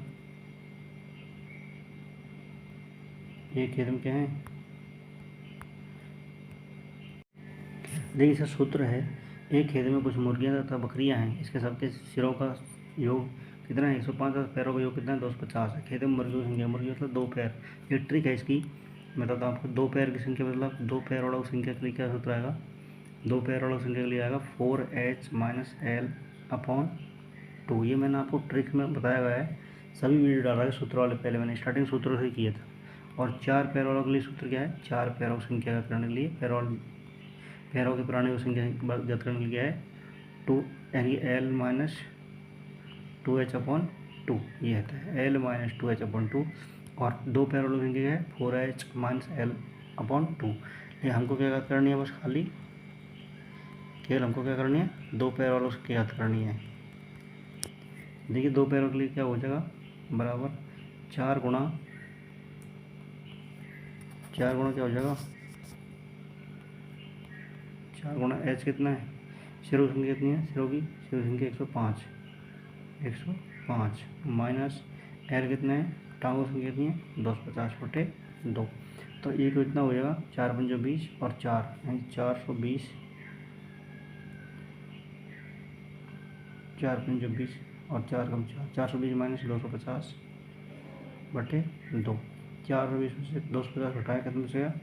एक खेत में क्या है? देखिए इसका सूत्र है, एक खेत में कुछ मुर्गियाँ तथा बकरियाँ हैं, इसके सबके सिरों का योग कितना है? 105। पैरों का योग कितना है? 250 है। खेत में मुर्गियों की संख्या, मुर्गी मतलब 2 पैर। एक ट्रिक है इसकी, मैं बताता हूँ आपको। 2 पैर की संख्या मतलब 2 पैर वालों की संख्या के लिए क्या सूत्र आएगा? 2 पैर वालों की संख्या के लिए आएगा 4h - l अपॉन 2। ये मैंने आपको ट्रिक में बताया गया है, सभी वीडियो डाला है सूत्र वाले। पहले मैंने स्टार्टिंग सूत्र से किया था। और 4 पैर वालों के लिए सूत्र क्या है? 4 पैरों की संख्या ज्ञात करने के लिए, पैरों के प्राणियों की संख्या ज्ञात करने के लिए क्या है? 2 यानी l - 2h अपॉन 2 ये आता है, l - 2h अपॉन 2। और 2 पैर वालों की संख्या क्या है? 4h - l upon 2। ये हमको क्या ज्ञात करनी है? बस खाली केवल हमको क्या करनी है? 2 पैर वालों की ज्ञात करनी है। देखिए 2 पैरों के लिए क्या हो जाएगा? बराबर 4 गुणा क्या हो जाएगा? 4 गुणा h कितना है? सिरों की संख्या कितनी है? सिरों की संख्या 105 माइनस l कितना है? टांगों की संख्या कितनी है? 250/2। तो ये कितना हो जाएगा? 4 पंजो 20 और 4 यानी 420। 4 पंजो 20 और 4 कम 4, 420 माइनस 250/2। 420 में से 250 घटाया कितना बचेगा?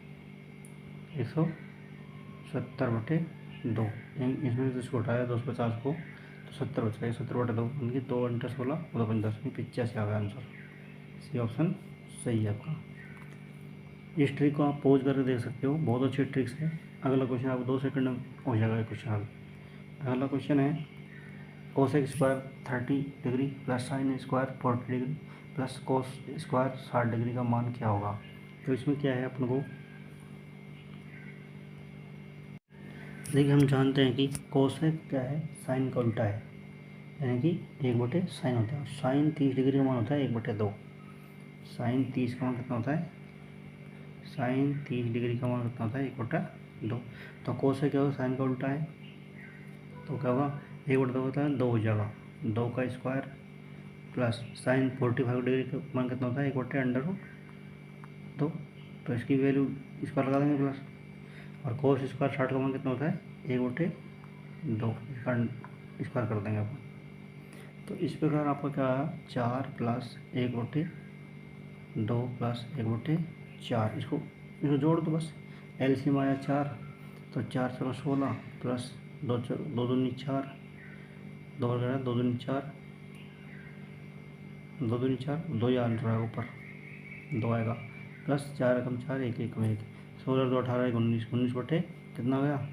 170/2। यानी इसमें से इसको घटाया 250 को तो 70 बचेगा। 70/2 उनकी 2 × 16 2 × 10 85 आ गया आंसर। सी ऑप्शन सही है आपका। इस ट्रिक को आप पॉज करके देख सकते हो, बहुत अच्छी ट्रिक्स है। अगला क्वेश्चन आपको 2 सेकंड में हो जाएगा क्वेश्चन हल। अगला क्वेश्चन है cosec square 30 degree plus sine square 40 degree plus cos square 60 degree का मान क्या होगा? तो इसमें क्या है अपन को? देखिए हम जानते हैं कि कोसेक क्या है? साइन का उल्टा है, यानी कि 1/sin होता है। साइन 30 डिग्री का मान होता है 1/2। साइन 30 का मान कितना होता है? साइन 30 डिग्री का मान कितना होता है? 1/2। तो कोसेक क्या होगा? साइन का उल्टा है, तो क्या होगा? 1/2 होता है 2 हो जाएगा। 2 का स्क्वायर प्लस साइन 45 डिग्री का मान कितना होता है? 1/√2। तो इसकी वैल्यू स्क्वायर लगा देंगे प्लस। और कोस स्क्वायर 60 का मान कितना होता है? 1/2 स्क्वायर कर देंगे अपन। तो इस प्रकार आपका क्या है? 4 प्लस 1/2 प्लस 1/4। इसको जोड़ दो बस। एलसीएम आया 4, तो 4 × 16 प्लस 2 दूनी 4, 2 2 दूनी 4, 2 दूनी 4, 2 या आंसर आएगा ऊपर 2 आएगा प्लस 4 × 4 1 1 1 16 2 18 19 19 बटे कितना हो गया?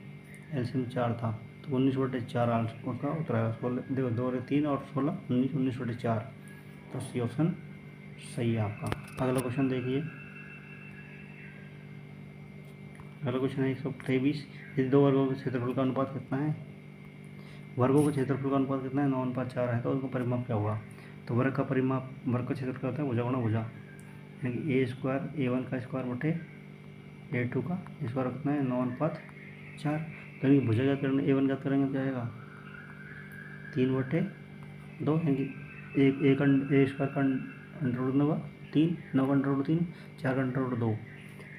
एलसीएम 4 था तो 19/4 आंसर उसका उत्तर आएगा। 16 देखो 2 और 3 और 16 19 19/4। तो सी ऑप्शन सही है आपका। अगला क्वेश्चन देखिए। अगला क्वेश्चन है 123। यदि 2 वर्गों के क्षेत्रफल का अनुपात कितना है? वर्गों के क्षेत्रफल का अनुपात कितना है? 9:4 है। तो उसका परिमाप क्या होगा? तो वर्ग का परिमाप, वर्ग का क्षेत्रफल क्या होता है? भुजा गुणा भुजा, यानी कि a² a1 का स्क्वायर बटे a2 का स्क्वायर कितना है? 9:4। तो यानी भुजा ज्ञात करने a1 ज्ञात करेंगे तो आएगा 3/2, यानी कि a स्क्वायर का अंडर होगा 3, 9 का अंडर 3, 4 का अंडर 2।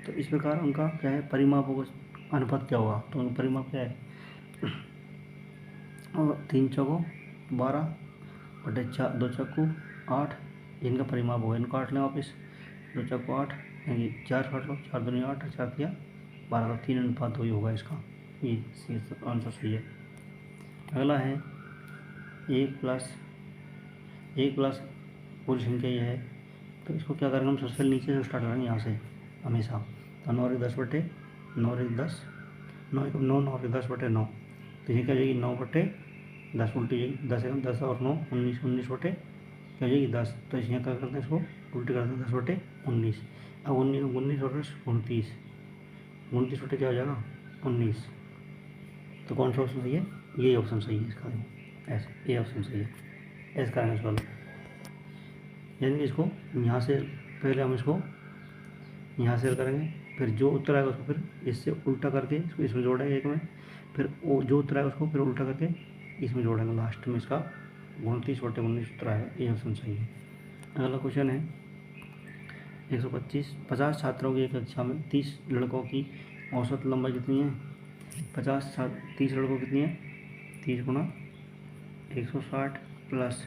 तो इस प्रकार उनका क्या है? परिमाप होगा, अनुपात क्या होगा? तो उनका परिमाप क्या है? और 3 चौको 12 बटे 4 2 चक्कू 8, इनका परिमाप होगा। इनको काट लें वापस, 2 चक्कू 8 यानी 4 काट लो, 4 दूनी 8, 4 किया 12, तो 3:2 ही होगा इसका। ये आंसर सही है। अगला है एक प्लस पूरी संख्या ये है, तो इसको क्या करेंगे हम, सबसे नीचे से स्टार्ट करेंगे यहाँ से हमेशा। तो 9 और 10 बटे 9 और 10, 9 और 10 बटे 9, तो ये क्या हो जाएगी 9 बटे 10 उल्टी जाएगी, 10 और 9 19, 19 बटे क्या हो जाएगी 10, तो यहाँ क्या करते हैं इसको उल्टी करते हैं 10 बटे 19। अब 19 और 10 29, 29 बटे क्या हो जाएगा 19, तो कौन सा ऑप्शन सही है, ये ऑप्शन सही है इसका, ऐसे ये ऑप्शन सही है, ऐसे करेंगे सवाल। यानी कि इसको यहाँ से पहले हम इसको यहाँ से करेंगे, फिर जो उत्तर आएगा उसको फिर इससे उल्टा करके इसको इसमें जोड़ेंगे एक में, फिर वो जो उत्तर आएगा उसको फिर उल्टा करके इसमें जोड़ेंगे, लास्ट में इसका 29 बटे 19 उत्तर आएगा, ये ऑप्शन सही है। अगला क्वेश्चन है 125, 50 छात्रों की एक कक्षा में 30 लड़कों की औसत लंबाई कितनी है, 30 लड़कों कितनी है, 30 गुना 160 प्लस,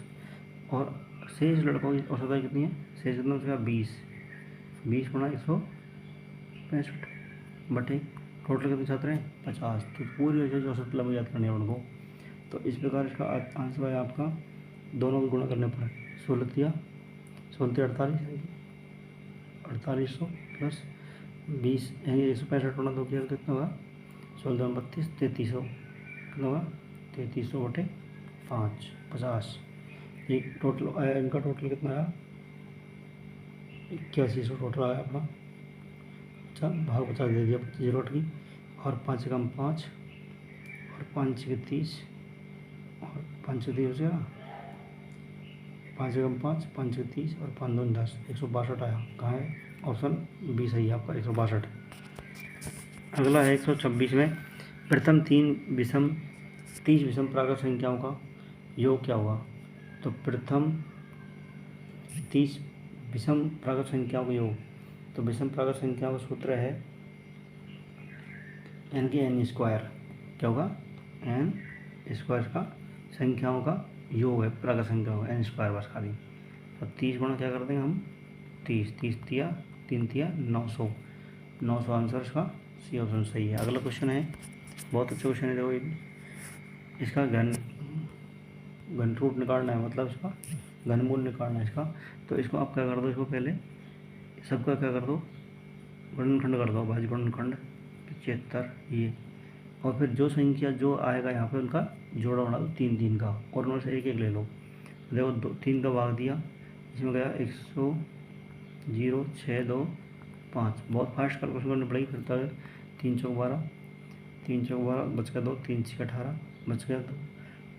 और शेष लड़कों की औसत लंबाई कितनी है, शेष कितना उसका 20 गुना 165 बटे टोटल कितने छात्र हैं 50, तो पूरी औसत लंबाई याद करनी है उनको। तो इस प्रकार इसका आंसर है आपका, दोनों को गुणा करने पर 16 4800 प्लस 20 यानी 165 गुना 2 किया कितना होगा 16 32 3300, कितना होगा 3300 बटे 5 50। एक टोटल आया इनका, टोटल कितना आया 8100 टोटल आया अपना। अच्छा भाग 50 दे दिया, 25 जीरो की, और 5 कम 5 और 5 के 30 और 5 के 30 हो जाएगा, 5 कम 5 5 के 30 और 5 2 10, 162 आया। कहाँ है ऑप्शन बी सही है आपका 162। अगला है 126 में प्रथम 30 विषम प्राकृत संख्याओं का योग क्या हुआ, तो प्रथम 30 विषम प्राकृत संख्याओं का योग, तो विषम प्राकृत संख्याओं का सूत्र है n की n स्क्वायर, क्या होगा n स्क्वायर का संख्याओं का योग है, प्राकृत संख्याओं का n स्क्वायर बस खाली। तो 30 गुणा क्या कर देंगे हम 30 तिया 3 तिया 900 आंसर इसका सी ऑप्शन सही है। अगला क्वेश्चन है बहुत अच्छा क्वेश्चन है, देखो ये इसका घन रूट निकालना है, मतलब इसका घनमूल निकालना है इसका। तो इसको आप क्या कर दो, इसको पहले सबका क्या कर दो गुणनखंड कर दो, भाज्य गुणनखंड 75 ये, और फिर जो संख्या जो आएगा यहाँ पे उनका जोड़ा बना दो 3 का, और उनमें से एक एक ले लो। देखो 3 का भाग दिया, इसमें गया 100 0 6 2 5, बहुत फास्ट कैलकुलेशन करनी पड़ेगी, फिर तो 3 चौक 12 3 चौक 12 बच गया 2 3 6 18 बच गया 2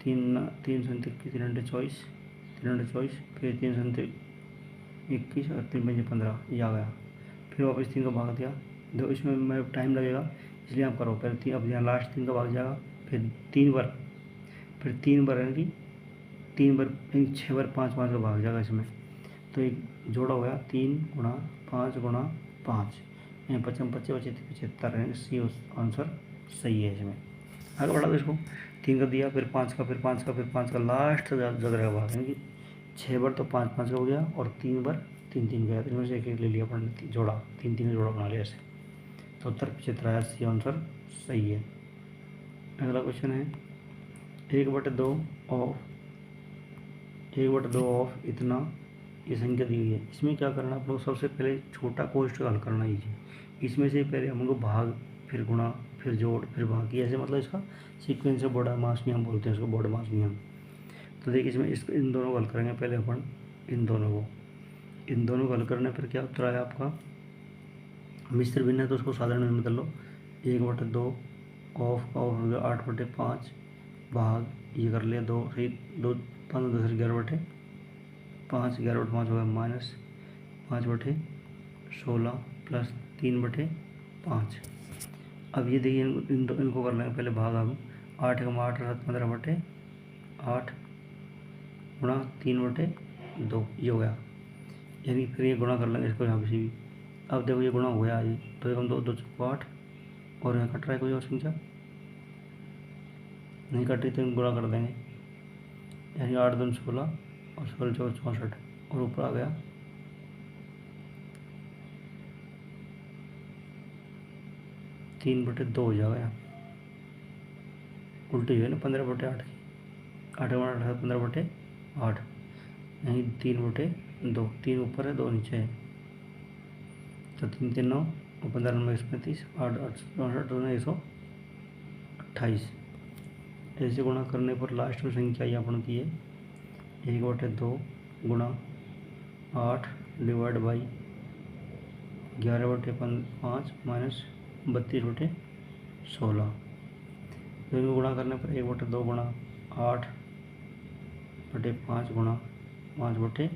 3 सैंतीस 3 24 फिर 3 सैंतीस 21 और 3 पंजे 15 ये आ गया। फिर वापस 3 का भाग दिया, दो इसमें मैं टाइम लगेगा इसलिए आप करो पहले 3, अब यहाँ लास्ट 3 का भाग जाएगा, फिर 3 बार यानी कि 3 बार 6 बार 5 का भाग जाएगा इसमें। तो एक जोड़ा हो गया 3 गुणा 5 गुणा 5, 55 25 75, सी आंसर सही है इसमें। आगे बढ़ा दो इसको, 3 का दिया, फिर 5 का, फिर 5 का, फिर 5 का, लास्ट जग रहेगा भाग, यानी कि 6 बार तो 5 का हो गया, और 3 बार 3 का, इनमें से एक एक ले लिया अपन ने, जोड़ा 3 का जोड़ा बना लिया ऐसे। तो उत्तर 75 आया, सी आंसर सही है। अगला क्वेश्चन है 1/2 ऑफ इतना ये संख्या दी हुई है, इसमें क्या करना आप लोग, सबसे पहले छोटा कोष्ठ का हल करना लीजिए, इसमें से पहले हम लोग भाग फिर गुणा फिर जोड़ फिर भाग, ऐसे मतलब इसका सीक्वेंस है, बॉडमास नियम बोलते हैं इसको, बॉडमास नियम। तो देखिए इसमें इन दोनों को हल करेंगे पहले अपन, इन दोनों को हल करने पर क्या उत्तर आया आपका, मिश्र भिन्न है तो उसको साधारण में बदल लो, 1/2 ऑफ हो गया 8/5 भाग ये कर लिया 2 सही 2 5 10 11/5 11/5 हो गया माइनस 5/16 प्लस 3/5। अब ये देखिए इनको कर लेंगे पहले भाग, हम 8 का 8 7 15/8 गुणा 3/2 ये हो गया, यानी फिर ये गुणा कर लेंगे इसको यहाँ पे भी। अब देखो ये गुणा हो गया, ये 2 कम 2 2 8, और यहाँ कट रहा है कोई और संख्या नहीं कट रही, तो गुणा कर देंगे, यानी 8 2 16 और 16 4 64, और ऊपर आ गया 3/2 हो जाएगा। उल्टी है ना 15/8 की, 8 15/8, यहीं 3/2, 3 ऊपर है 2 नीचे है, तो 3 3 9 और 15 9 35, 8 8 64 128। ऐसे गुणा करने पर लास्ट में संख्या ये बनती है 1/2 गुणा 8 डिवाइड बाई 11/5 माइनस 32/16। तो गुणा करने पर 1/2 गुणा 8/5 गुणा 5/1,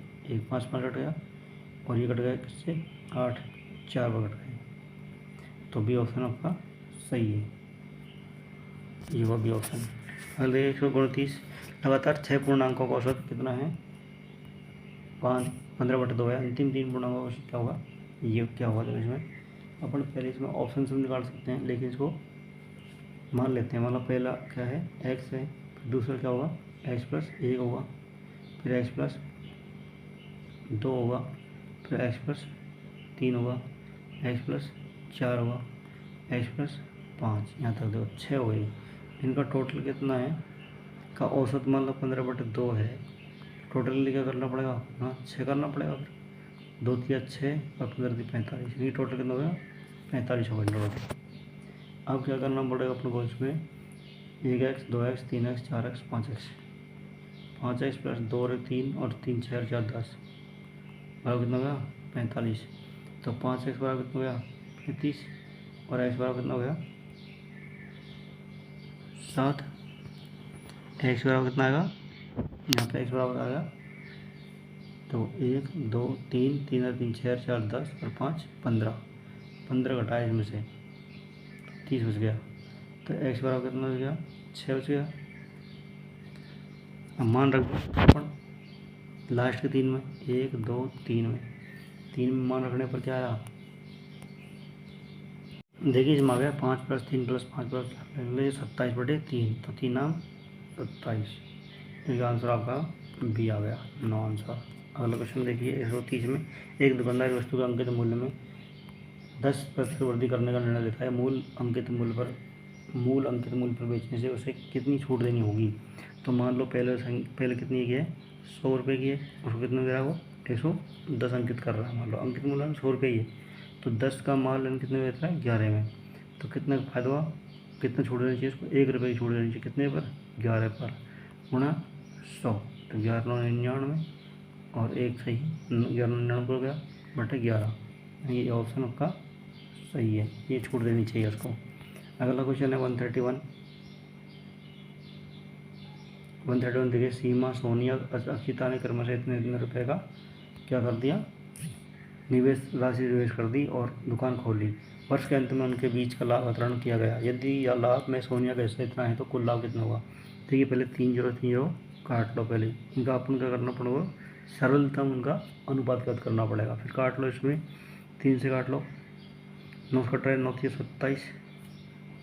5 5 कट गया और ये कट गया किससे 8, 4 बार कट गए, तो बी ऑप्शन आपका सही है, ये हुआ बी ऑप्शन। अगले 129, लगातार 6 पूर्णांकों का औसत कितना है 15/2 है, अंतिम 3 पूर्णांकों का औसत क्या होगा, ये क्या होगा। तो इसमें अपन पहले इसमें ऑप्शन से निकाल सकते हैं, लेकिन इसको मान लेते हैं। मतलब पहला क्या है x है, फिर दूसरा क्या होगा x+1 होगा, फिर x+2 होगा, फिर x+3 होगा, x+4 होगा, x+5, यहाँ तक देखो 6 हो गई। इनका टोटल कितना है का औसत मतलब 15/2 है। टोटल क्या करना पड़ेगा, हाँ 6 करना पड़ेगा, फिर 2 3 6 और 15 3 45, ये टोटल कितना हो गया 45 हो गया टोटल। अब क्या करना पड़ेगा अपने को इसमें 1x 2x 3x 4x 5x, 5x + 2 और 3 और 3 6 4 10 बराबर कितना हो गया 45। तो 5x बराबर कितना हो गया 35 और x बराबर कितना हो गया 7। x बराबर कितना आएगा, यहाँ पे x बराबर आ गया, तो 1 2 3 3 और 3 6 4 10 और 5 15, 15 घटाया इसमें से 30 बच गया। तो x बराबर कितना बच गया 6 बच गया। अब मान रख अपन लास्ट के 3 में 1 2 3 में, 3 में मान रखने पर क्या आया, देखिए इसमें आ गया 5 + 3 + 5 + 27/3, तो 3 नाम 27, इसका आंसर आपका बी आ गया 9 आंसर। अगला क्वेश्चन देखिए 130 में, एक दुकानदार वस्तु के अंकित मूल्य में 10% वृद्धि करने का निर्णय लेता है। मूल अंकित मूल्य पर बेचने से उसे कितनी छूट देनी होगी। तो मान लो पहले कितनी की है 100 रुपये की है, उसको कितना दे रहा है वो 110 अंकित कर रहा है। मान लो अंकित मूल्य 100 रुपये ही है, तो 10 का माल कितने में देता है 11 में, तो कितना फायदा हुआ, कितना छूट देनी चाहिए उसको 1 रुपये की छूट देनी चाहिए, कितने पर 11 पर गुणा 100, तो 11 9 99 और 1 सही 11 99 हो गया बटे 11, ये ऑप्शन आपका सही है, ये छूट देनी चाहिए उसको। अगला क्वेश्चन है 131 देखिए, सीमा सोनिया अक्षिता ने क्रमशः इतने रुपए का क्या कर दिया, राशि निवेश कर दी और दुकान खोली। वर्ष के अंत में उनके बीच का लाभ वितरण किया गया। यदि यह लाभ में सोनिया का हिस्सा इतना है तो कुल लाभ कितना होगा। देखिए पहले 3 0 3 0 काट लो, पहले इनका अपन क्या करना पड़ेगा, सरलतम उनका अनुपात ज्ञात करना पड़ेगा। फिर काट लो, इसमें 3 से काट लो, 9 कट रहा है, 9 3 27,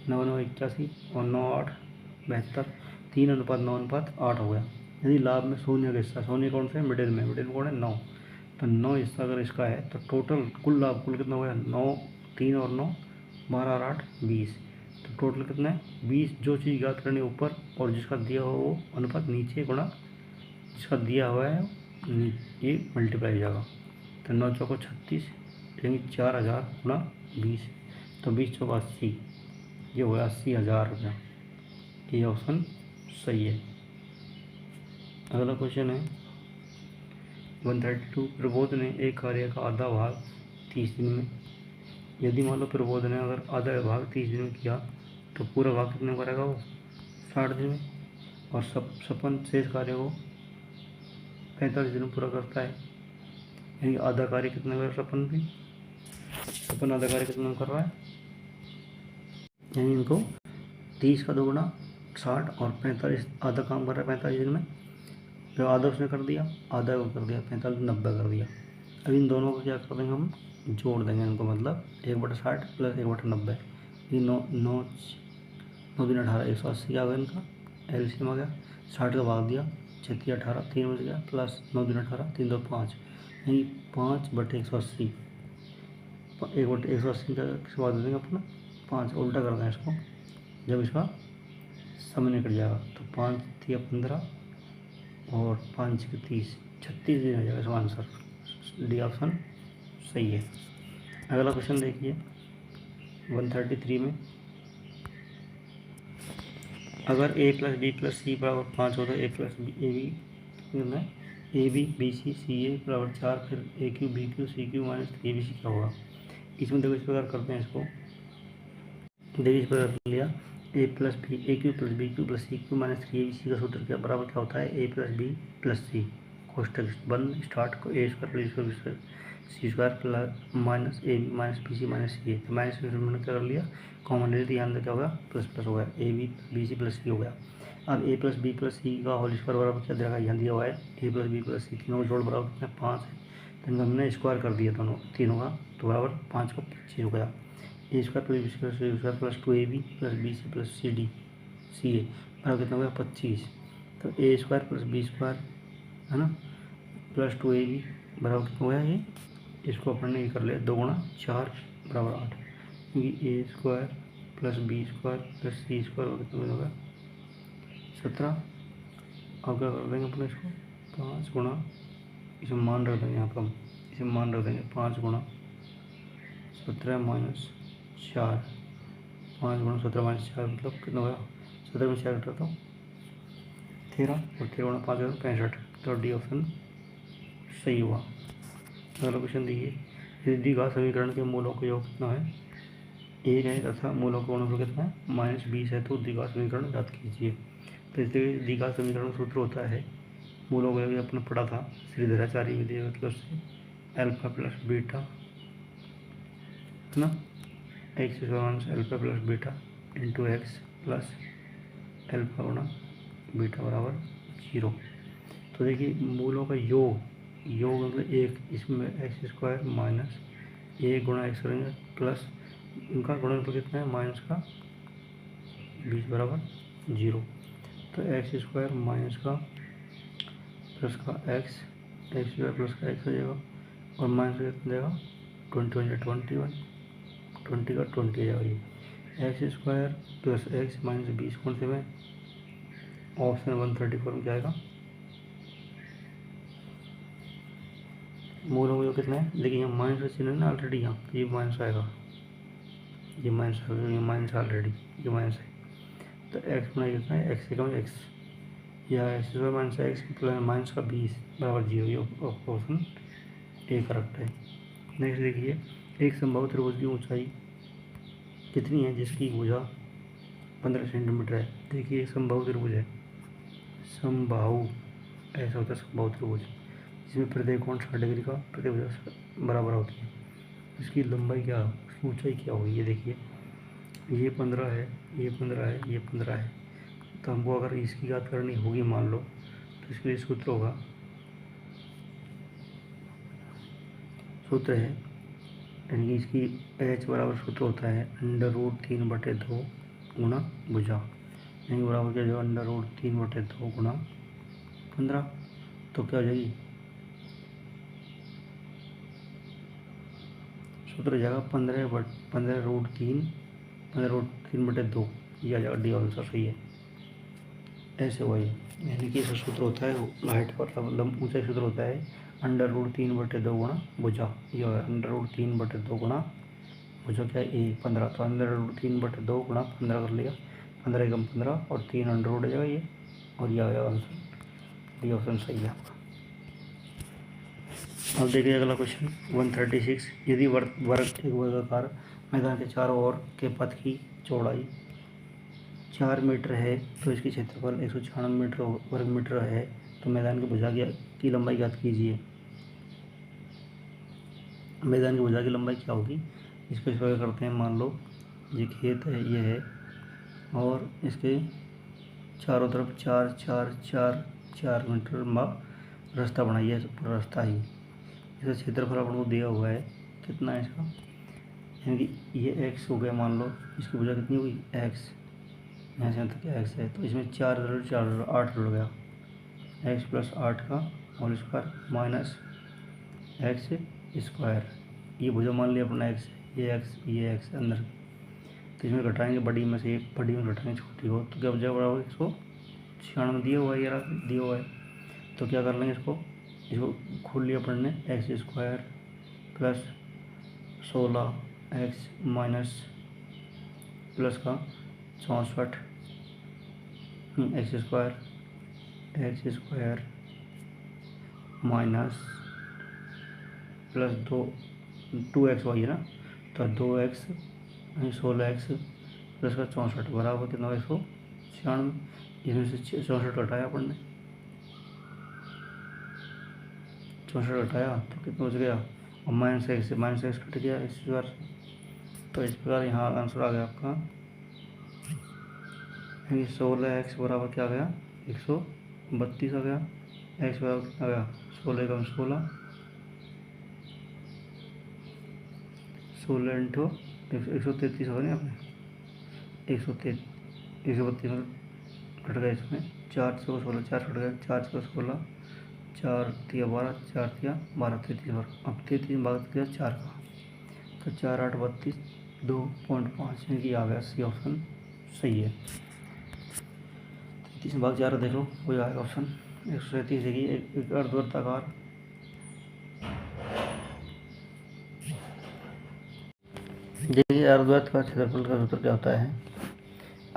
9 9 81 और 9 8 72, 3:9:8 हो गया। यदि लाभ में सोनिया का हिस्सा, सोनिया कौन सा है मिडिल में कौन है 9, तो 9 हिस्सा अगर इसका है तो टोटल कुल लाभ कुल कितना हो गया 9 3 और 9 12 और 8 20, तो टोटल कितना है 20। जो चीज़ ज्ञात करनी ऊपर और जिसका दिया हुआ वो अनुपात नीचे गुणा जिसका दिया हुआ है ये मल्टीप्लाई हो जाएगा। तो 9 चौको 36 यानी 4000 गुणा 20, तो 20 चौका 80, ये हो गया 80,000 रुपया, ये ऑप्शन सही है। अगला क्वेश्चन है 132, प्रबोध ने एक कार्य का आधा भाग 30 दिन में, यदि मान लो प्रबोध ने अगर आधा भाग 30 दिन में किया तो पूरा भाग कितने में करेगा वो 60 दिन में, और सपन शेष कार्य को 45 दिन में पूरा करता है। यानी आधा कार्य कितने में सपन आधा कार्य कितने में कर रहा है, यानी इनको 30 का 2 गुना 60 और 45 आधा काम कर रहा है 45 दिन में, जो आधा उसने कर दिया आधा वो कर दिया 45 90 कर दिया। अब इन दोनों को क्या कर देंगे हम जोड़ देंगे इनको, मतलब 1/60 + 1/90, ये 9 9 9 दिन 18 180 आ गया इनका एलसीएम आ गया। 60 का भाग दिया 6 3 18 3 बच गया प्लस 9 दिन 18 3 2 5, यानी 5/180, 1/180 का किस बात दे देंगे अपना 5, उल्टा कर दें इसको, जब इसका सामने कट जाएगा तो 5 3 15 और 5 6 30, 36 दिन हो जाएगा इसका आंसर। डी ऑप्शन सही है। अगला क्वेश्चन देखिए 133 में, अगर a प्लस बी प्लस सी बराबर 5 हो तो a प्लस ए बी कितना है, A B B C C a बराबर 4, फिर a cube b cube c cube minus 3 b c क्या होगा। इसमें देखो इस प्रकार करते हैं इसको, देखिए इस प्रकार कर लिया, a plus b a cube plus b cube plus c cube minus 3 a b c का सूत्र क्या बराबर क्या होता है, a plus b plus c कोष्टक बंद स्टार्ट को a square plus b square c square plus minus a b minus b c minus c a, तो माइनस मैंने क्या कर लिया कॉमन ले लिया, अंदर क्या होगा प्लस प्लस हो गया, ए बी सी प्लस सी हो गया। अब ए प्लस बी प्लस सी का होल स्क्वायर बराबर क्या देगा, यहाँ दिया हुआ है ए प्लस बी प्लस सी, तीनों का जोड़ बराबर कितना 5 है, तो इनको हमने स्क्वायर कर दिया दोनों तीनों का, तो बराबर 5 का 25 हो गया। A square plus b square c square plus 2 a b plus b c plus c d c a बराबर कितना हो गया 25, तो a square plus b square है ना प्लस 2 ए बी बराबर कितना हो गया, ये इसको अपन ने कर लिया 2 गुणा 4 बराबर 8, क्योंकि a square plus b square plus c square कितना होगा 17। अब क्या कर देंगे अपने इसको 5 गुणा, इसे मान रख देंगे यहाँ पर हम, इसे मान रख देंगे 5 गुणा 17 माइनस 4, 5 गुणा 17 माइनस 4 मतलब कितना होगा, 17 में 4 घटा तो 13 और 13 गुणा 5 65, तो डी ऑप्शन सही हुआ। अगला क्वेश्चन देखिए, यदि द्विघात समीकरण के मूलों का योग कितना है, 1 है तथा मूलों का गुणनफल कितना है -20 है, तो द्विघात समीकरण ज्ञात कीजिए। तो इसलिए द्विघात समीकरण सूत्र होता है, मूलों का भी अपने पढ़ा था श्रीधराचार्य विधि मतलब से अल्फा प्लस बीटा है ना, x square alpha plus beta into x plus alpha गुणा बीटा बराबर 0। तो देखिए मूलों का योग मतलब 1, इसमें एक्स स्क्वायर माइनस 1 गुणा एक्स करेंगे प्लस इनका गुणनफल कितना है माइनस का 20 बराबर 0, तो एक्स स्क्वायर माइनस का प्लस का एक्स स्क्वायर प्लस का एक्स हो जाएगा और माइनस का कितना जाएगा 21 20 का 20 आ जाएगा, ये x square plus x minus 20 कौन से में ऑप्शन 134 में जाएगा। मूल हो कितना है, देखिए यहाँ माइनस का चिन्ह है ना ऑलरेडी, यहाँ ये माइनस आएगा, ये माइनस आएगा, ये माइनस ऑलरेडी ये माइनस है, तो एक्स में कितना है एक्स से कम एक्स या x square minus x plus minus का 20 बराबर 0, ये ऑप्शन ए करेक्ट है। नेक्स्ट देखिए, एक संभव त्रिभुज की ऊंचाई कितनी है जिसकी भुजा 15 सेंटीमीटर है। देखिए एक संभव त्रिभुज है, समबाहु ऐसा होता है संभव त्रिभुज, जिसमें प्रत्येक कोण 60 डिग्री का प्रत्येक भुजा बराबर होती है। इसकी लंबाई क्या, उसकी ऊंचाई क्या होगी, ये देखिए ये 15 है, ये 15 है, ये 15 है, तो हमको अगर इसकी बात करनी होगी मान लो, तो इसके लिए सूत्र होगा, सूत्र है यानी कि इसकी एच बराबर सूत्र होता है √3/2 गुणा भुजा, यानी बराबर क्या जो √3/2 गुणा 15, तो क्या हो जाएगी सूत्र जाएगा 15√3/2, ये आ जाएगा डी आंसर सही है। ऐसे हुआ ये, यानी कि ऐसा सूत्र होता है हाइट पर मतलब ऊंचाई सूत्र होता है √3/2 गुणा भुजा, ये होगा √3/2 गुणा भुजा क्या है ए 15, तो √3/2 गुणा 15 कर लिया, 15 एकम 15 और 3 अंडर रूट हो जाएगा ये, और ये आएगा आंसर, डी ऑप्शन सही है आपका। अब देखिए अगला क्वेश्चन 136, यदि एक वर्गाकार मैदान के चारों ओर के पथ की चौड़ाई 4 मीटर है तो इसकी क्षेत्रफल 196 मीटर वर्ग मीटर है, तो मैदान की भुजा की लंबाई ज्ञात कीजिए। मैदान की भुजा की लंबाई क्या होगी, इसको इस प्रकार करते हैं, मान लो ये खेत है, ये है और इसके चारों तरफ 4 मीटर रास्ता बनाइए, पूरा रास्ता ही, इसका क्षेत्रफल अपन को दिया हुआ है कितना है इसका, यानी कि ये एक्स हो गया, मान लो इसकी भुजा कितनी हुई एक्स, यहाँ से यहाँ तक एक्स है, तो इसमें 4 8 जुड़ गया, एक्स प्लस 8 का whole square minus x square, ये भुजा मान लिया अपना एक्स, ये एक्स अंदर, तो इसमें घटाएंगे बड़ी में से एक, बड़ी में घटाएंगे छोटी हो, तो क्या हो जाएगा बराबर 196 दिया हुआ है, यार दिया हुआ है। तो क्या कर लेंगे इसको खोल लिया अपन ने, x square plus 16 x minus plus का 64 x square minus plus 2x y है ना, तो 2x 16x प्लस का 64 बराबर कितना होगा 196। इसमें से 64 घटाया अपन ने, 64 घटाया तो कितना बच गया, और माइनस एक्स कट गया इस प्रकार। तो इस प्रकार यहाँ आंसर आ गया आपका 16x बराबर क्या आ गया 132 आ गया। एक्स बराबर कितना आ गया 16 कम 16 इंटू 133 होगा नहीं आपने 132 कट गया, इसमें 4 से 16 4 कट गया, 4 से 16 4 तिया 12 4 तिया 12 33 बार, अब 33 भाग किया 4 का, तो 4 8 32 2.5 ये आ गया, सी ऑप्शन सही है। 33 भाग 4 देख लो वही आएगा ऑप्शन 137 है कि एक अर्धवृत्ताकार देखिए अर्धवृत्त का क्षेत्रफल का सूत्र क्या होता है।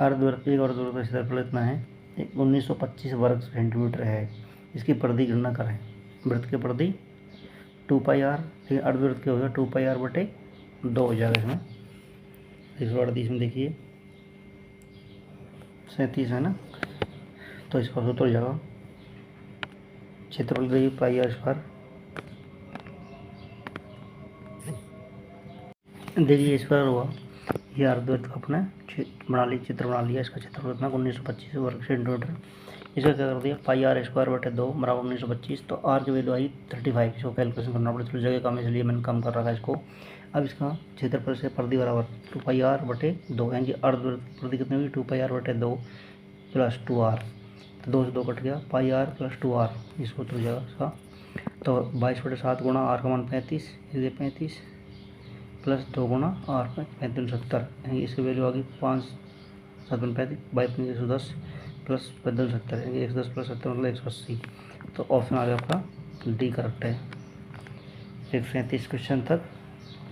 अर्धवृत्त एक अर्धवृत्त का क्षेत्रफल इतना है 1925 वर्ग सेंटीमीटर है। इसकी परिधि गणना करें। वृत्त की परिधि 2πr, लेकिन अर्धवृत्त क्या होगा 2πr बटे 2 हो जाएगा इसमें। 138 में देखिए 37 है ना, तो इसका सूत्र हो जाएगा क्षेत्रफल देखिए πr स्क्वायर, देखिए स्क्वायर हुआ, ये अर्धवृत्त का अपना चित्र बना लिया। इसका क्षेत्रफल कितना 1925 वर्ग सेंटीमीटर। इसका क्या कर दिया πr स्क्वायर बटे 2 बराबर 1925, तो r की वैल्यू आई 35। इसको कैलकुलेशन करना पड़े, तो जगह कम है इसलिए मैंने कम कर रखा है इसको। अब इसका क्षेत्रफल से परिधि बराबर 2πr बटे 2, यानी कि अर्धवृत्त की परिधि कितनी हुई 2πr बटे 2 प्लस 2r, तो 2 से 2 कट गया πr प्लस 2r, इसको तो जाएगा इसका। तो 22 बटे 7 गुणा r का मान 35, इसलिए 35 प्लस 2 गुणा r में 35 70, इसकी वैल्यू आ गई 5 7 35 22 110 प्लस 35 70, 110 प्लस 70 मतलब 180। तो ऑप्शन आ गया आपका डी करेक्ट है। 137 क्वेश्चन तक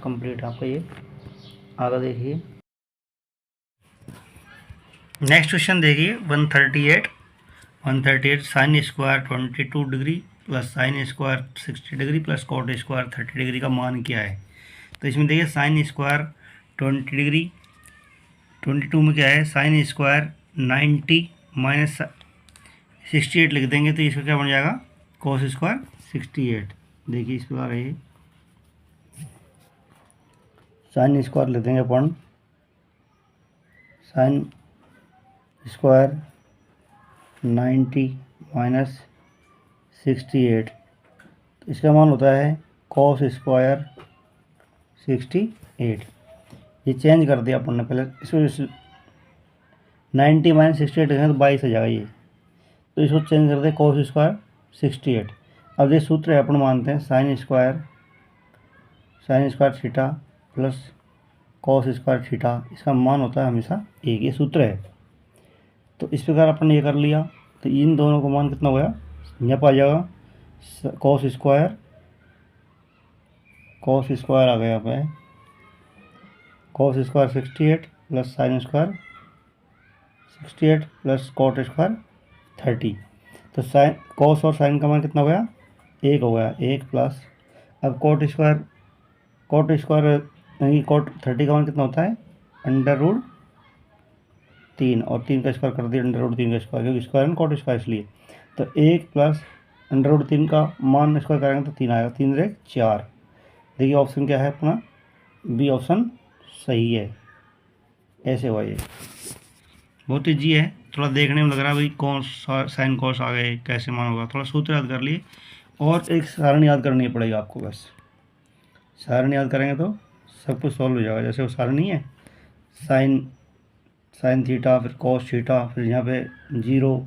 कंप्लीट है आपका ये। आगे देखिए नेक्स्ट क्वेश्चन देखिए 138 sine square 22 degree plus sine square 60 degree plus cot square 30 degree का मान क्या है। तो इसमें देखिए साइन स्क्वायर 20 डिग्री 22 में क्या है साइन स्क्वायर 90 माइनस 68 लिख देंगे, तो इसका क्या बन जाएगा कॉस स्क्वायर 68। देखिए इस प्रकार है साइन स्क्वायर लिख देंगे अपन, साइन स्क्वायर 90 माइनस 68, तो इसका मान होता है कॉस स्क्वायर 68। ये चेंज कर दिया अपन ने पहले, इसको 90 माइनस 68 है तो 22 हो जाएगा ये, तो इसको चेंज कर दे कॉस स्क्वायर 68। अब ये सूत्र है अपन मानते हैं sine square theta plus cos square theta, इसका मान होता है हमेशा एक, ये सूत्र है। तो इस प्रकार अपन ने ये कर लिया, तो इन दोनों का मान कितना हो गया यहाँ पर आ जाएगा कॉस स्क्वायर आ गया यहाँ पे cos square 68 plus sine square 68 plus cot square 30। तो साइन कॉस और साइन का मान कितना हो गया 1 हो गया, 1 प्लस अब कॉट स्क्वायर नहीं कॉट 30 का मान कितना होता है √3, और 3 का स्क्वायर कर दिया √3 का स्क्वायर, क्योंकि स्क्वायर है कॉट स्क्वायर इसलिए। तो 1 प्लस √3 का मान स्क्वायर करेंगे तो 3 आएगा, 3 × 4। देखिए ऑप्शन क्या है अपना बी ऑप्शन सही है। ऐसे हुआ ये बहुत ईजी है, थोड़ा देखने में लग रहा है भाई कौन साइन कॉस आ गए कैसे मान होगा, थोड़ा सूत्र याद कर लिए और एक सारण याद करनी पड़ेगा आपको। बस सारण याद करेंगे तो सब कुछ सॉल्व हो जाएगा। जैसे वो सारणी है साइन थीटा फिर कॉस थीटा, फिर यहाँ पे 0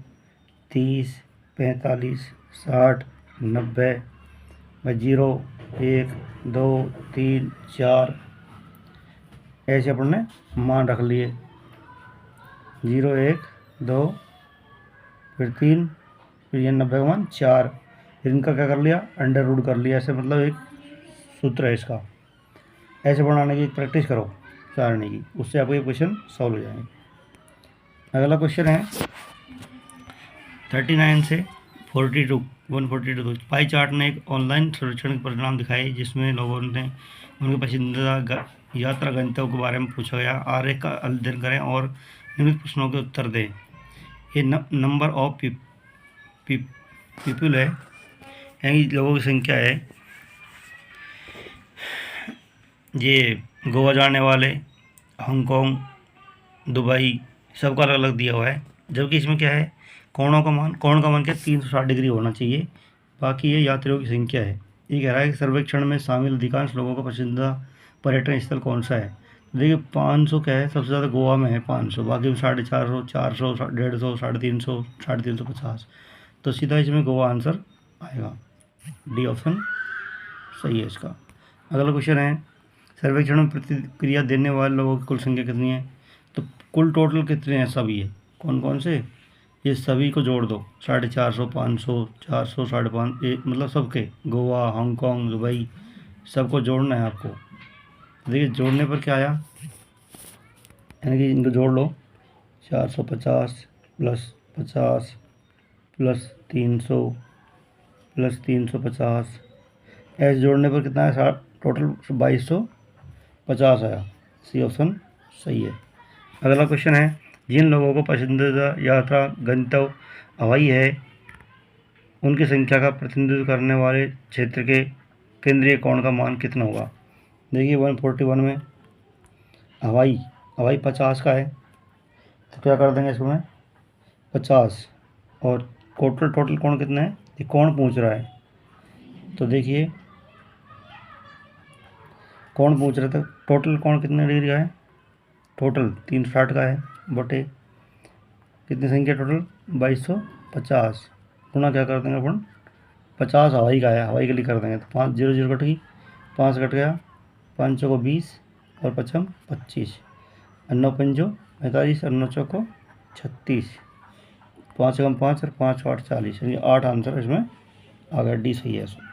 30 45 60 90 0 1 2 3 4 ऐसे अपन ने मान रख लिए 0 1 2 फिर 3 फिर ये 90 का मान 4, फिर इनका क्या कर लिया अंडर रूट कर लिया। ऐसे मतलब एक सूत्र है इसका। ऐसे बनाने की प्रैक्टिस करो सारणी की, उससे आपको ये क्वेश्चन सॉल्व हो जाएंगे। अगला क्वेश्चन है 39 से 42 142। पाई चार्ट ने एक ऑनलाइन सर्वेक्षण के परिणाम दिखाए जिसमें लोगों ने उनके पसंदीदा यात्रा गंतव्यों के बारे में पूछा गया। आरेख का अध्ययन करें और निम्नलिखित प्रश्नों के उत्तर दें। ये नंबर ऑफ पीपल है, यानी लोगों की संख्या है। ये गोवा जाने वाले, हांगकांग, दुबई, सबका अलग अलग दिया हुआ है। जबकि इसमें क्या है, कोण का मान क्या 360 डिग्री होना चाहिए। बाकी ये यात्रियों की संख्या है। ये कह रहा है कि सर्वेक्षण में शामिल अधिकांश लोगों का पसंदीदा पर्यटन स्थल कौन सा है। तो देखिए 500 क्या है, सबसे ज़्यादा गोवा में है 500, बाकी में 450, 400, 150, 350, 350। तो सीधा इसमें गोवा आंसर आएगा। डी ऑप्शन सही है इसका। अगला क्वेश्चन है सर्वेक्षण में प्रतिक्रिया देने वाले लोगों की कुल संख्या कितनी है। तो कुल टोटल कितने हैं, सभी है। कौन कौन से, ये सभी को जोड़ दो, 450, 500, 400, 550, मतलब सबके, गोवा, हांगकांग, दुबई, सबको जोड़ना है आपको। देखिए जोड़ने पर क्या आया, यानी कि इनको जोड़ लो, 450 प्लस 50 प्लस 300 प्लस 350, ऐसे जोड़ने पर कितना है, टोटल 2250 आया। सी ऑप्शन सही है। अगला क्वेश्चन है जिन लोगों को पसंदीदा यात्रा गंतव्य हवाई है उनकी संख्या का प्रतिनिधित्व करने वाले क्षेत्र के केंद्रीय कोण का मान कितना होगा। देखिए 141 में हवाई 50 का है, तो क्या कर देंगे इसमें 50, और टोटल कोण कितना है, ये कोण पूछ रहा है। तो देखिए कोण पूछ रहा था, टोटल कोण कितने डिग्री का है, टोटल 360 का है, बटे कितनी संख्या टोटल 2250, गुना क्या कर देंगे अपन 50 हवाई का है, हवाई के लिए कर देंगे। तो 5 0 0 कट गई, 5 कट गया, 5 चौको 20 और 5 25, 9 पंजो 45 और 9 चौको 36, 5 कम 5 और 5 8 40, यानी 8 आंसर इसमें आ गया। डी सही है इसमें।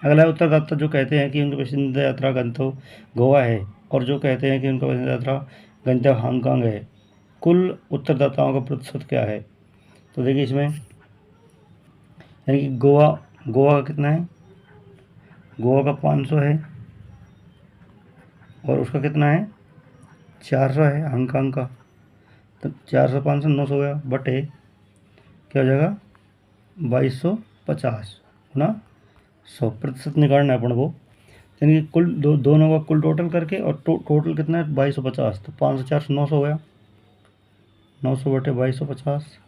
अगला उत्तरदाता जो कहते हैं कि उनकी पसंदीदा यात्रा गंतव्य गोवा है और जो कहते हैं कि उनका पसंदीदा यात्रा गंतव्य हांगकांग है, कुल उत्तरदाताओं का प्रतिशत क्या है। तो देखिए इसमें, यानी कि गोवा का कितना है, गोवा का 500 है और उसका कितना है 400 है हांगकांग का। तो 400 500 900 हो गया, बटे क्या हो जाएगा 2250 ना 100% निकालना है अपन को। यानी कि कुल दोनों का कुल टोटल करके, और टोटल कितना है 2250, तो 500 400 900 हो गया, 900 बटे 2250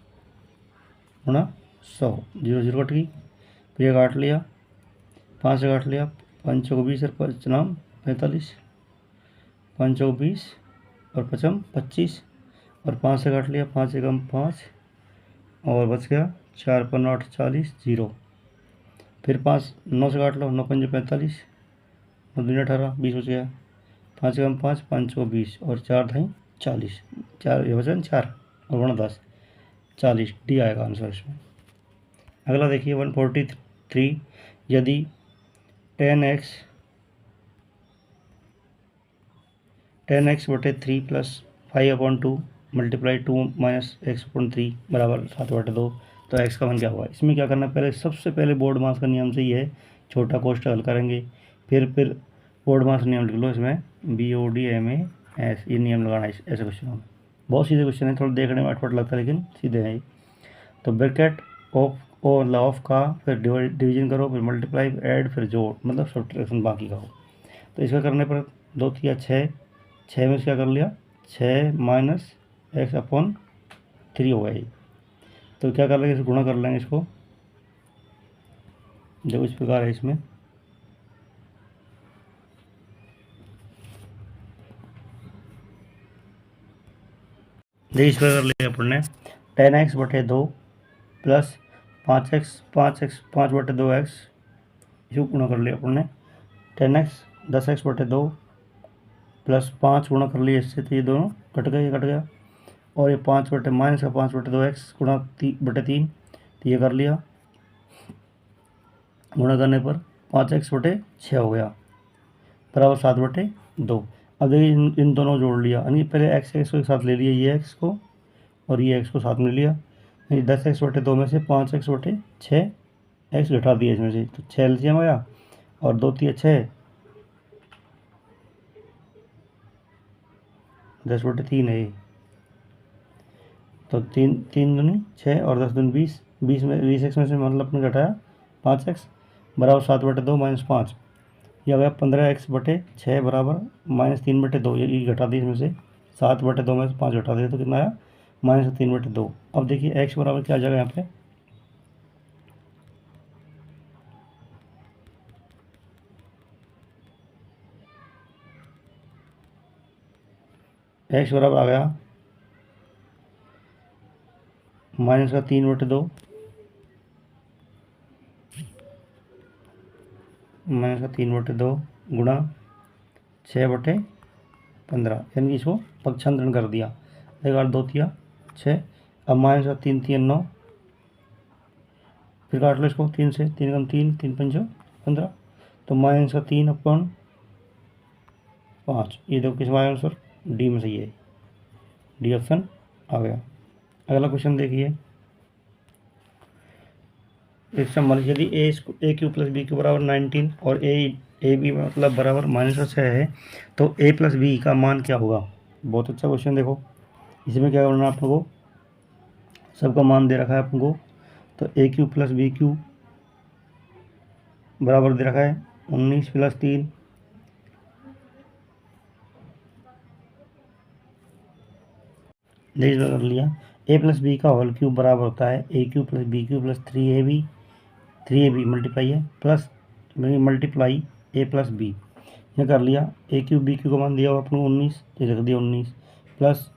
गुणा 100, 0 0 कट गई, फिर ये काट लिया, 5 से काट लिया, 5 को 20 और 5 नाम 45, 5 को 20 और 5 25, और 5 से काट लिया, 5 एकम 5 और बच गया 4 5 8 40 0, फिर 5 9 से काट लो, 9 5 45, 9 2 18 20 बच गया, 5 एकम 5 5 को 20 और 4 ढाई 40, 4 ये बचा 4 और गुणा 10 40, डी आएगा आंसर इसमें। अगला देखिए 143, यदि 10x बटे 3 प्लस 5/2 मल्टीप्लाई 2 माइनस x/3 बराबर 7/2, तो x का मान क्या होगा। इसमें क्या करना है, पहले सबसे पहले बोर्ड मास का नियम से ही है, छोटा कोष्ठक हल करेंगे, फिर बोर्ड मास नियम लिख लो, इसमें BODMAS ये नियम लगाना है ऐसे क्वेश्चनों में। बहुत सीधे क्वेश्चन है, थोड़ा देखने में अटपट लगता है लेकिन सीधे हैं। तो ब्रैकेट ऑफ और लॉ ऑफ का, फिर डिवीजन करो, फिर मल्टीप्लाई, ऐड, फिर जोड़, मतलब सब्ट्रैक्शन बाकी का हो। तो इसका करने पर 2 3 6 में से क्या कर लिया 6 माइनस x/3 हो गया ये। तो क्या कर लेंगे, इसे गुणा कर लेंगे इसको, जो इस प्रकार है इसमें, देखिए इस प्रकार कर लिया अपन ने 10x बटे 2 प्लस 5x 5 बटे 2x, इसको गुणा कर लिया अपन ने 10x 10x बटे 2 प्लस 5 गुणा कर लिया इससे, तो ये दोनों कट गए, ये कट गया। और ये 5/-5/2x गुणा 3/3, तो ये कर लिया। गुणा करने पर 5x/6 हो गया बराबर 7/2। अब देखिए इन दोनों जोड़ लिया, यानी पहले एक्स को एक साथ ले लिया, ये एक्स को और ये एक्स को साथ में लिया, यानी 10x/2 में से 5x/6 एक्स घटा दिया इसमें से, तो 6 एलसीएम आया और 2 3 6, 10/3 है ये, तो 3 3 दूनी 6 और 10 दूनी 20, 20 में से मतलब अपने घटाया 5x बराबर 7/2 माइनस 5, ये आ गया 15x/6 बराबर -3/2, ये घटा दी इसमें से 7/2 में से 5 घटा दिया, तो कितना आया -3/2। अब देखिए x बराबर क्या आ जाएगा यहाँ पे, x बराबर आ गया -3/2 गुणा 6/15, यानी कि इसको पक्षांतरण कर दिया, 1 8 2 तिया 6, अब -3 3 9, फिर काट लो इसको 3 से, 3 कम 3 3 5 15, तो -3/5, ये देखो किस में आया आंसर, डी में सही है, डी ऑप्शन आ गया। अगला क्वेश्चन देखिए, एक सवाल, यदि ए क्यू प्लस बी क्यू बराबर 19 और ए बी मतलब बराबर -6 है, तो ए प्लस बी का मान क्या होगा। बहुत अच्छा क्वेश्चन। देखो इसमें क्या करना है, आपको सबका मान दे रखा है आपको, तो ए क्यू प्लस बी क्यू बराबर दे रखा है 19 + 3, देखिए कर लिया। ए प्लस बी का होल क्यूब बराबर होता है a cube plus b cube plus 3ab multiply है plus multiply a plus b, यह कर लिया। ए क्यू बी क्यू का मान दिया हुआ अपने 19, रख दिया 19 प्लस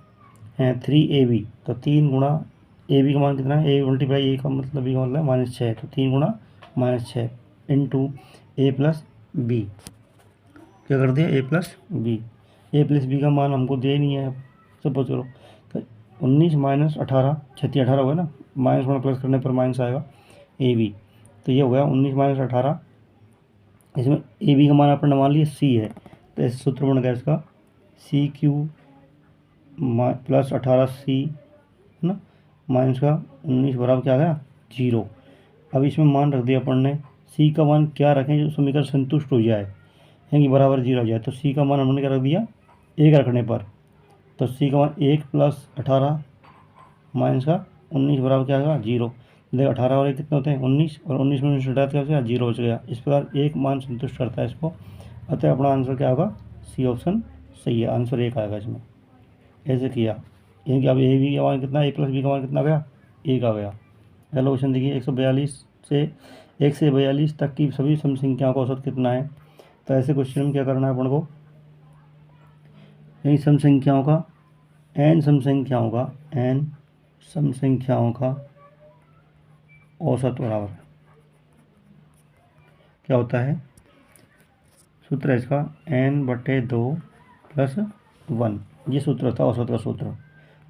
3ab, तो 3 गुणा ए बी का मान कितना है, ए मल्टीप्लाई ए का मतलब बी का मतलब -6, तो 3 गुणा -6 इंटू ए प्लस बी, क्या कर दिया ए प्लस बी। ए प्लस बी का मान हमको दिया ही नहीं है, सपोज करो तो 19 -18, 18 होगा ना, माइनस गुणा प्लस करने पर माइनस आएगा ए बी, तो ये हो गया 19 -18। इसमें ए बी का मान आपने मान लिया सी है, तो ऐसे सूत्र बन गया इसका सी क्यू प्लस 18c है ना, माइनस का 19 बराबर क्या आ गया 0। अब इसमें मान रख दिया अपन ने, सी का मान क्या रखें जो समीकरण संतुष्ट हो जाए, यानी बराबर 0 हो जाए, तो सी का मान हमने क्या रख दिया 1 रखने पर, तो सी का मान 1 + 18 माइनस का 19 बराबर क्या आएगा 0। देखो 18 और 1 कितने होते हैं 19, और 19 में 19 हटा दिया 0 बच गया। इस प्रकार एक मान संतुष्ट करता है इसको, अतः अपना आंसर क्या होगा, सी ऑप्शन सही है, आंसर 1 आएगा इसमें। ऐसे किया, यानी कि अब ए बी का मान कितना, ए प्लस बी का मान कितना आ गया 1 आ गया। अगला क्वेश्चन देखिए, 142 से 1 से 42 तक की सभी सम संख्याओं का औसत कितना है। तो ऐसे क्वेश्चन में क्या करना है अपन को, सम संख्याओं का n सम संख्याओं का औसत बराबर क्या होता है, सूत्र है इसका n/2 + 1, ये सूत्र होता है औसत का सूत्र।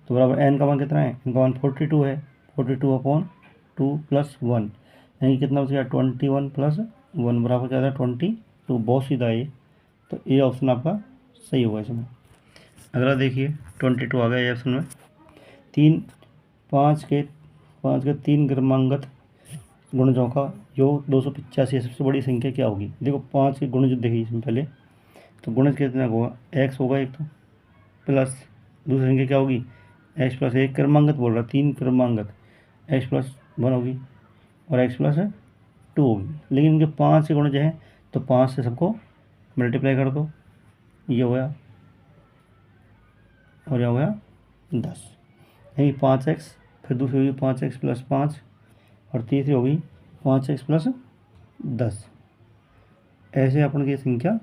तो बराबर n का मान कितना है, n का मान 42 है, 42/2 + 1, यानी कितना बच गया 21 + 1 बराबर क्या था 22। बहुत सीधा है ये, तो ए ऑप्शन आपका सही होगा इसमें। अगला देखिए 22 आ गया ये ऑप्शन में। 5 के 3 क्रमांगत गुणजों का योग 285 सबसे बड़ी संख्या क्या होगी। देखो 5 के गुणज देखिए इसमें पहले, तो गुणज कितना होगा, x होगा एक, तो प्लस दूसरी संख्या क्या होगी x + 1 क्रमांगत बोल रहा, 3 क्रमांगत x + 1 होगी और x + 2 होगी, लेकिन इनके 5 के गुणज हैं, तो 5 से सबको मल्टीप्लाई कर दो, ये हो गया और यह हो गया 10, यही 5x, फिर दूसरी होगी 5x + 5 और तीसरी होगी 5x + 10, ऐसे अपन की संख्या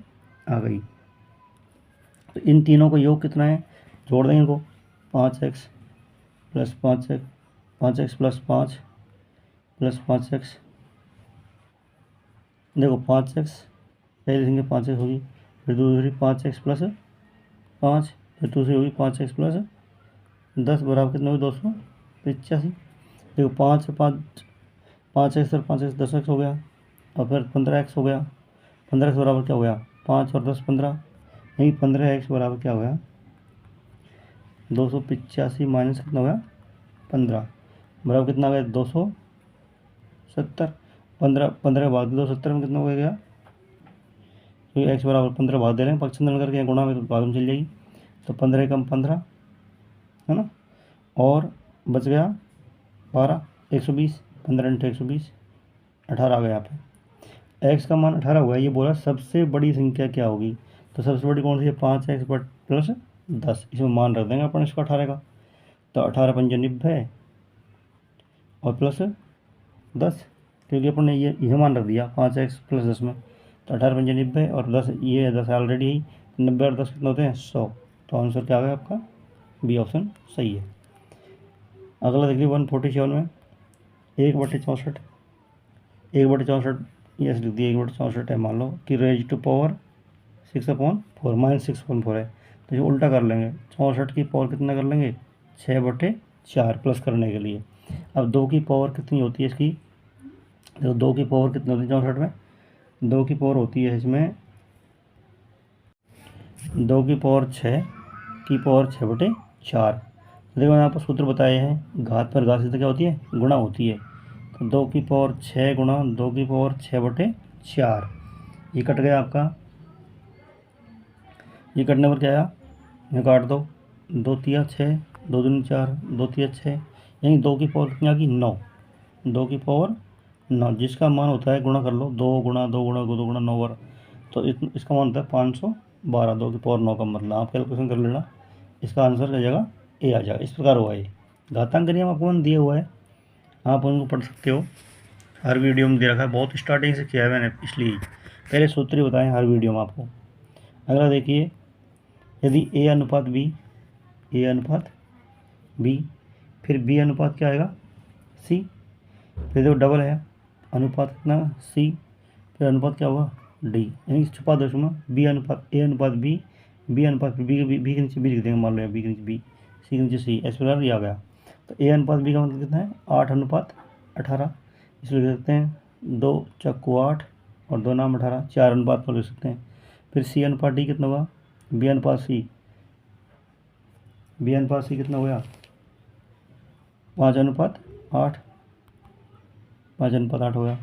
आ गई। तो इन तीनों का योग कितना है, जोड़ देंगे इनको, 5x + 5x, 5x + 5 + 5x, देखो 5x पहली संख्या 5x होगी, फिर दूसरी 5x + 5, फिर दूसरी होगी 5x प्लस 10 बराबर कितना होगी 285। देखो 5 से 5x और 5x 10x हो गया, और फिर 15x हो गया। 15x बराबर क्या हो गया 5 और 10 15, यही 15x बराबर क्या हो गया 285 माइनस कितना हो गया 15 बराबर कितना आ गया 270। 15 भाग 270 में कितना हो गया, क्योंकि एक्स बराबर 15 भाग दे रहे हैं, पक्षांतर करके गुणा में तो भाग में चल जाएगी, तो 15 कम 15 है ना, और बच गया 12 120, 15 इंटू 120 18 आ गया यहाँ पे। एक्स का मान 18 हुआ है, ये बोला सबसे बड़ी संख्या क्या होगी, तो सबसे बड़ी कौन सी है 5x प्लस 10, इसमें मान रख देंगे अपन इसको 18 का, तो 18 पंजे 90 और प्लस 10, क्योंकि अपन ने ये मान रख दिया 5x प्लस 10 में, तो 18 पंजे 90 और 10 ये 10 ऑलरेडी ही, 90 और 10 कितने होते हैं 100, तो आंसर क्या आ गया आपका बी ऑप्शन सही है। अगला देखिए 147 में 1/64, 1/64 ये ऐसे लिख दिया 1/64 है, मान लो कि रेज टू पावर 6/4 माइनस 6/4 है, तो ये उल्टा कर लेंगे, 64 की पावर कितना कर लेंगे 6/4 प्लस करने के लिए। अब 2 की पावर कितनी होती है इसकी, देखो 2 की पावर कितनी होती है 64 में, 2 की पावर होती है इसमें 2 की पावर 6 की पावर 6/4। देखो यहाँ पर सूत्र बताए हैं, घात पर घात से क्या होती है गुणा होती है, तो 2 की पावर 6 गुणा 2 की पावर 6/4, ये कट गया आपका, ये कटने पर क्या आया, ये काट दो, 2 तिया 6, 2 दूनी 4, 2 तिया 6, यानी 2 की पावर कितनी आ गई 9, 2 की पावर 9, जिसका मान होता है गुणा कर लो 2 गुणा 2 गुणा 2 गुणा 9 बार, तो इसका मान होता है 512, 2 की पावर 9 का मतलब आप कैलकुलेशन कर लेना, इसका आंसर क्या जाएगा ए आ जाएगा। इस प्रकार हुआ ये घातांक नियम आपको दिया हुआ है, आप उनको पढ़ सकते हो, हर वीडियो में दे रखा है, बहुत स्टार्टिंग से किया है मैंने, इसलिए पहले सूत्र ही बताएं हर वीडियो में आपको। अगला देखिए, यदि ए अनुपात बी फिर बी अनुपात क्या आएगा सी, फिर देखो डबल है अनुपात कितना सी, फिर अनुपात क्या होगा डी, यानी छुपा दो इसमें बी अनुपात ए अनुपात बी, बी अनुपात बी के नीचे बी लिख देंगे, मान लो बी के नीचे बी, सी के नीचे सी, इस प्रकार ये आ गया। तो ए अनुपात बी का मतलब कितना है 8/18, इसलिए लिख सकते हैं 2 चक्कू 8 और 2 नाम 18, 4 अनुपात को लिख सकते हैं। फिर सी अनुपात डी कितना होगा, बी अनुपात सी कितना हो गया 5/8, 5/8 हो गया,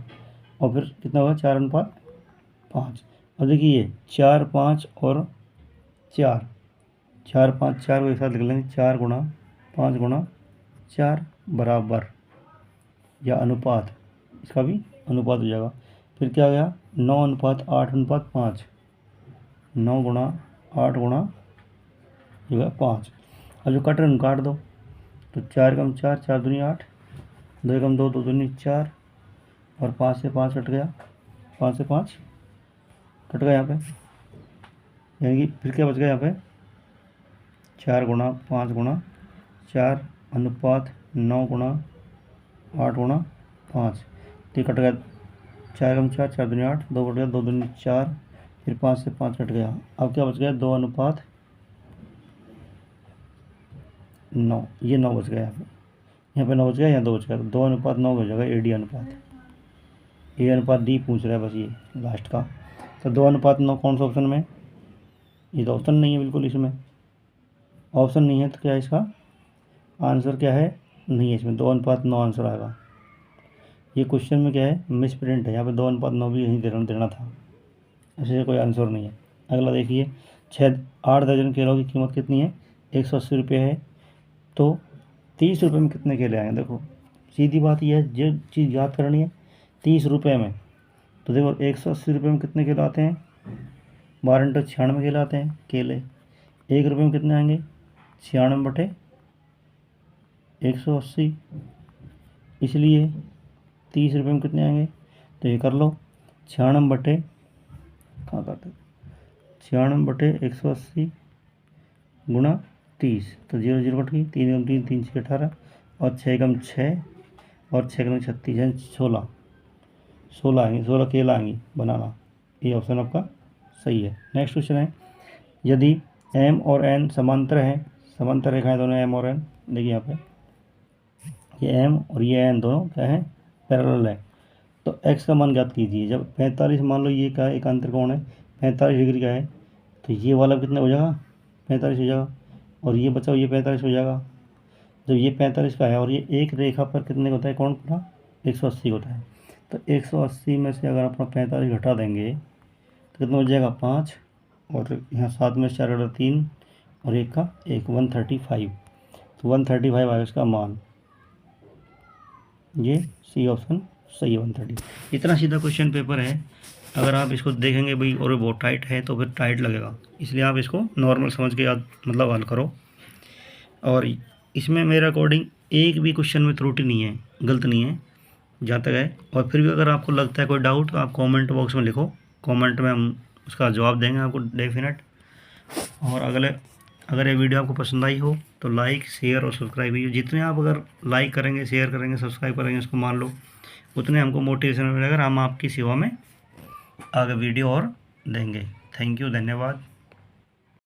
और फिर कितना होगा 4/5। अब देखिए ये 4 5 और 4 4 5 4 को एक साथ लिख लेंगे, 4 गुणा 5 गुणा 4 बराबर या अनुपात, इसका भी अनुपात हो जाएगा। फिर क्या आ गया 9/8/5, 9 गुणा 8 गुणा ये 5, अब जो कट रहे हैं काट दो, तो 4 कम 4, 4 दूनी 8, 2 कम 2, 2 दूनी 4, और 5 से 5 कट गया, 5 से 5 कट गया यहाँ पे, यानी कि फिर क्या बच गया यहाँ पे 4 गुणा 5 गुणा 4 अनुपात 9 गुणा 8 गुणा 5, तो कट गया 4 कम 4, 4 दूनी 8, 2 कट गया 2 दूनी 4, फिर 5 से 5 कट गया, अब क्या बच गया 2/9, ये 9 बच गया यहाँ पे 9 बच गया, यहाँ 2 बच गया, तो 2/9 हो जाएगा ए डी अनुपात, ए अनुपात डी पूछ रहा है बस ये लास्ट का। तो 2/9 कौन सा ऑप्शन में, ये तो ऑप्शन नहीं है बिल्कुल, इसमें ऑप्शन नहीं है, तो क्या है इसका आंसर क्या है, नहीं है इसमें 2/9 आंसर आएगा। ये क्वेश्चन में क्या है मिस प्रिंट है, यहाँ पे 2/9 भी यहीं देना था, ऐसे कोई आंसर नहीं है। अगला देखिए 8 दर्जन केलों की कीमत कितनी है 180 रुपये है, तो 30 रुपये में कितने केले आएंगे, देखो सीधी बात यह है, जो चीज़ याद करनी है 30 रुपये में, तो देखो 180 रुपये में कितने किलो आते हैं 12 इंटू 96 किलो आते हैं केले, 1 रुपये में कितने आएंगे 96/180, इसलिए 30 रुपये में कितने आएंगे, तो ये कर लो 96 कहाँ करते 96/180 गुणा 30, तो 0 0 कट गई, 3 कम 3 3 6 18, और 6 कम 6 और 6 कम 36 यानी 16 आएंगे, 16 केला आएंगी बनाना, ये ऑप्शन आपका सही है। नेक्स्ट क्वेश्चन है, यदि एम और एन समांतर हैं, समांतर रेखाएं दोनों एम और एन। देखिए यहाँ पे ये एम और ये एन दोनों क्या है, पैरेलल है। तो एक्स का मान ज्ञात कीजिए। जब 45 मान लो ये क्या है, एकांतर कोण है 45 डिग्री का है, तो ये वाला कितना हो जाएगा, 45 हो जाएगा, और ये बचा ये 45 हो जाएगा। जब ये 45 का है और ये एक रेखा पर कितने का होता है कोण पूरा, 180 होता है। तो 180 में से अगर अपना 45 घटा देंगे तो कितना हो जाएगा 5, और यहाँ 7 में 4 घटा 3, और एक का एक 135। तो 135 आया इसका मान। ये सी ऑप्शन सही है, 130। इतना सीधा क्वेश्चन पेपर है। अगर आप इसको देखेंगे भाई और बहुत टाइट है तो फिर टाइट लगेगा, इसलिए आप इसको नॉर्मल समझ के याद मतलब हल करो। और इसमें मेरे अकॉर्डिंग एक भी क्वेश्चन में त्रुटि नहीं है, गलत नहीं है जहाँ तक है। और फिर भी अगर आपको लगता है कोई डाउट तो आप कमेंट बॉक्स में लिखो, कमेंट में हम उसका जवाब देंगे आपको डेफिनेट। और अगर ये वीडियो आपको पसंद आई हो तो लाइक शेयर और सब्सक्राइब कीजिए। जितने आप अगर लाइक करेंगे, शेयर करेंगे, सब्सक्राइब करेंगे, इसको मान लो, उतने हमको मोटिवेशन मिलेगा, हम आपकी सेवा में आगे वीडियो और देंगे। थैंक यू, धन्यवाद।